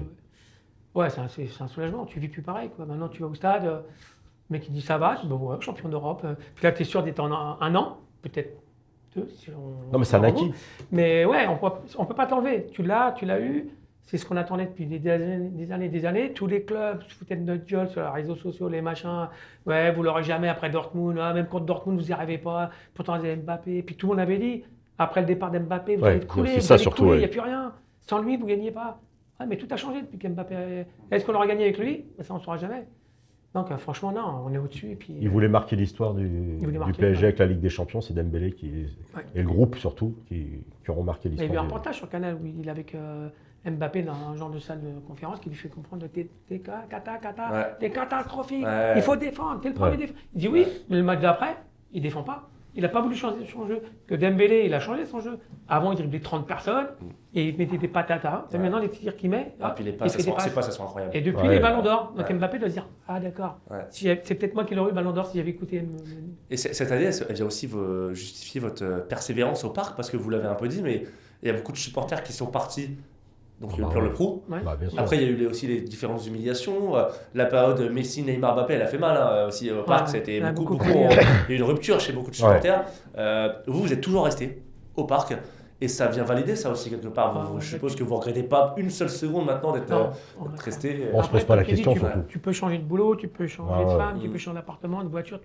C: Ouais, c'est un soulagement. Tu vis plus pareil, quoi. Maintenant, tu vas au stade, le mec il dit ça va, tu dis ouais, champion d'Europe. Puis là, tu es sûr d'être en un an, peut-être 2. Si
B: non, mais c'est un acquis.
C: Mais ouais, on peut pas t'enlever. Tu l'as eu. C'est ce qu'on attendait depuis des années. Tous les clubs se foutaient de notre gueule sur les réseaux sociaux, les machins. Ouais, vous l'aurez jamais après Dortmund. Ah, même contre Dortmund, vous n'y arrivez pas. Pourtant, vous avez Mbappé. Et puis tout le monde avait dit, après le départ d'Mbappé, vous allez couler, il n'y a plus rien. Sans lui, vous ne gagnez pas. Ah, mais tout a changé depuis qu'Mbappé. Est-ce qu'on aura gagné avec lui? Ça, on ne saura jamais. Donc franchement, non, on est au-dessus. Et puis,
B: il voulait marquer l'histoire du PSG avec la Ligue des Champions. C'est Dembélé et le groupe surtout qui auront marqué l'histoire.
C: Il y a eu un reportage sur Canal où il est avec Mbappé dans un genre de salle de conférence qui lui fait comprendre t'es catastrophique, il faut défendre, t'es le premier défenseur. Il dit oui, mais le match d'après, il ne défend pas. Il n'a pas voulu changer son jeu. Que Dembélé, il a changé son jeu. Avant, il driblait 30 personnes et il mettait des patatas. C'est maintenant les tirs qu'il met.
A: Puis les passes, c'est incroyable.
C: Et depuis les ballons d'or, donc Mbappé doit se dire ah d'accord, c'est peut-être moi qui l'aurais eu le ballon d'or si j'avais écouté.
A: Et cette année, elle vient aussi justifier votre persévérance au parc parce que vous l'avez un peu dit, mais il y a beaucoup de supporters qui sont partis. Donc il y a eu Pierre Le Proux. Après, il y a eu aussi les différentes humiliations. La période Messi, Neymar, Mbappé, elle a fait mal aussi au parc. C'était beaucoup. Il y a eu une rupture chez beaucoup de supporters. Vous êtes toujours resté au parc. Et ça vient valider ça aussi quelque part. Je suppose que vous ne regrettez pas une seule seconde maintenant d'être resté.
B: On ne se pose pas la question.
C: Tu peux changer de boulot, tu peux changer de femme, tu peux changer d'appartement, de voiture,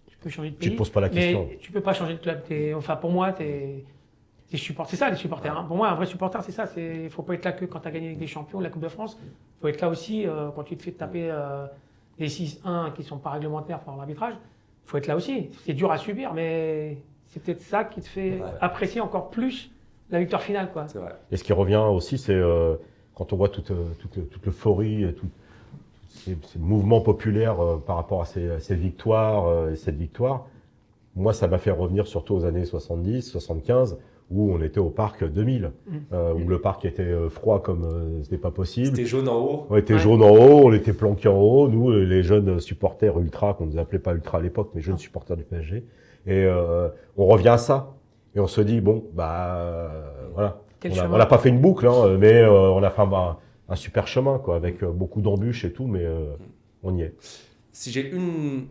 C: tu peux changer de pays.
B: Tu ne te poses pas la question.
C: Mais tu ne peux pas changer de club. Enfin, pour moi, c'est ça les supporters. Hein. Pour moi, un vrai supporter, c'est ça. Il ne faut pas être là que quand tu as gagné avec des champions, la Coupe de France. Il faut être là aussi quand tu te fais taper les 6-1 qui ne sont pas réglementaires par l'arbitrage. Il faut être là aussi. C'est dur à subir, mais c'est peut-être ça qui te fait apprécier encore plus la victoire finale, quoi.
A: C'est vrai.
B: Et ce qui revient aussi, c'est quand on voit toute l'euphorie, tous ces mouvements populaires par rapport à ces victoires et cette victoire. Moi, ça m'a fait revenir surtout aux années 70, 75, où on était au parc 2000, où le parc était froid comme ce n'est pas possible.
A: C'était jaune en haut.
B: On était jaune en haut, on était planqués en haut, nous, les jeunes supporters ultra, qu'on ne nous appelait pas ultra à l'époque, mais jeunes supporters du PSG. Et on revient à ça. Et on se dit, bon, voilà. On n'a pas fait une boucle, hein, mais on a fait un super chemin, quoi, avec beaucoup d'embûches et tout, mais on y est.
A: Si j'ai une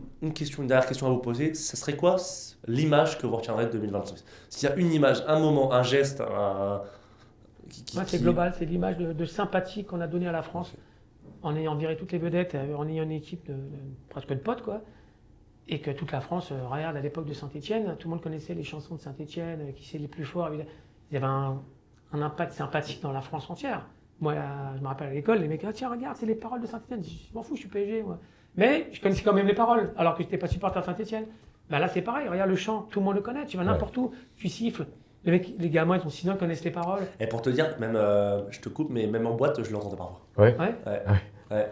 A: dernière question à vous poser, ce serait quoi l'image que vous retiendrez de 2025? S'il y a une image, un moment, un geste,
C: c'est global, c'est l'image de sympathie qu'on a donnée à la France en ayant viré toutes les vedettes, en ayant une équipe presque de potes, quoi. Et que toute la France, regarde à l'époque de Saint-Etienne, tout le monde connaissait les chansons de Saint-Etienne, qui c'est les plus forts. Il y avait un impact sympathique dans la France entière. Moi, je me rappelle à l'école, les mecs, tiens, regarde, c'est les paroles de Saint-Etienne. Je m'en fous, je suis PSG, moi. Mais je connaissais quand même les paroles, alors que je n'étais pas supporter de Saint-Etienne. Là, c'est pareil, regarde le chant, tout le monde le connaît, tu vas n'importe où, tu siffles. Les gamins, ils sont 6 ans, connaissent les paroles.
A: Et pour te dire, même, je te coupe, mais même en boîte, je l'entendais parfois.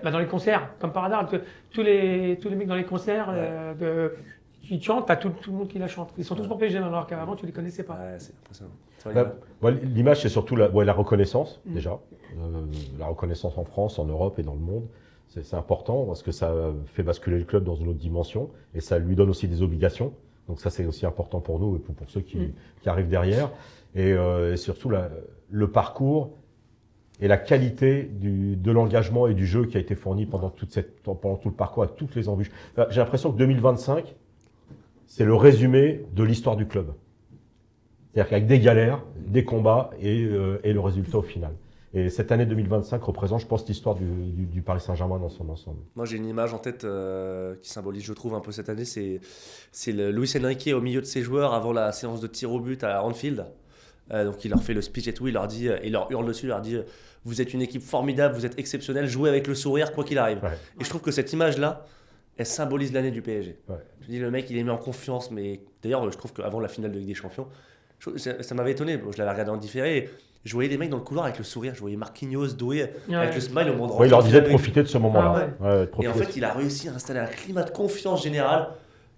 C: Dans les concerts, comme par hasard, tous les mecs dans les concerts qui chantent, t'as tout le monde qui la chante. Ils sont tous pour PSG, alors qu'avant, tu ne les connaissais pas.
A: C'est impressionnant.
B: L'image, c'est surtout la reconnaissance, déjà. La reconnaissance en France, en Europe et dans le monde. C'est important parce que ça fait basculer le club dans une autre dimension et ça lui donne aussi des obligations. Donc ça, c'est aussi important pour nous et pour ceux qui arrivent derrière. Et surtout, le parcours et la qualité de l'engagement et du jeu qui a été fourni pendant tout le parcours avec toutes les embûches. J'ai l'impression que 2025, c'est le résumé de l'histoire du club. C'est-à-dire qu'avec des galères, des combats et le résultat au final. Et cette année 2025 représente, je pense, l'histoire du Paris Saint-Germain dans son ensemble.
A: Moi, j'ai une image en tête qui symbolise, je trouve, un peu cette année. C'est Luis Enrique au milieu de ses joueurs avant la séance de tir au but à Anfield. Donc, il leur fait le speech et tout. Il leur hurle dessus, il leur dit vous êtes une équipe formidable, vous êtes exceptionnel, jouez avec le sourire, quoi qu'il arrive.
B: Ouais.
A: Et je trouve que cette image-là, elle symbolise l'année du PSG.
B: Ouais.
A: Je dis, le mec, il est mis en confiance. Mais d'ailleurs, je trouve qu'avant la finale de Ligue des Champions, ça m'avait étonné. Je l'avais regardé en différé. Je voyais les mecs dans le couloir avec le sourire. Je voyais Marquinhos, Doué, avec le smile au monde.
B: Ouais, il leur disait de profiter de ce moment-là.
A: Et en fait, il a réussi à installer un climat de confiance générale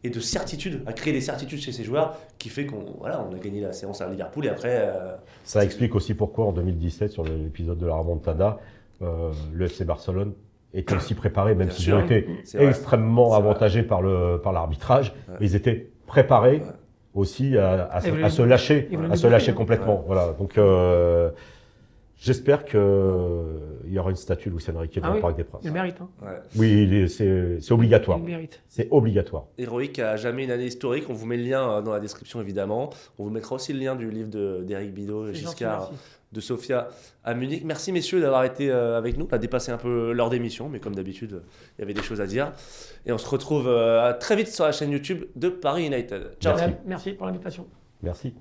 A: et de certitude, à créer des certitudes chez ses joueurs, qui fait qu'on a gagné la séance à Liverpool. Et après,
B: ça explique aussi pourquoi en 2017, sur l'épisode de la remontada, le FC Barcelone était aussi préparé, même s'ils ont été extrêmement avantagés par l'arbitrage.
A: Ouais.
B: Ils étaient préparés aussi à se lâcher complètement.
A: Ouais.
B: Voilà. Donc j'espère qu'il y aura une statue de Luis Enrique dans le Parc des Princes.
C: Il le mérite. Hein.
A: Ouais.
B: Oui, c'est obligatoire.
C: Il le mérite.
B: C'est obligatoire.
A: Héroïque à jamais une année historique. On vous met le lien dans la description, évidemment. On vous mettra aussi le lien du livre d'Éric Bidot, Giscard, de Sofia à Munich. Merci, messieurs, d'avoir été avec nous. On a dépassé un peu l'heure d'émission, mais comme d'habitude, il y avait des choses à dire. Et on se retrouve très vite sur la chaîne YouTube de Paris United. Ciao.
C: Merci pour l'invitation.
B: Merci.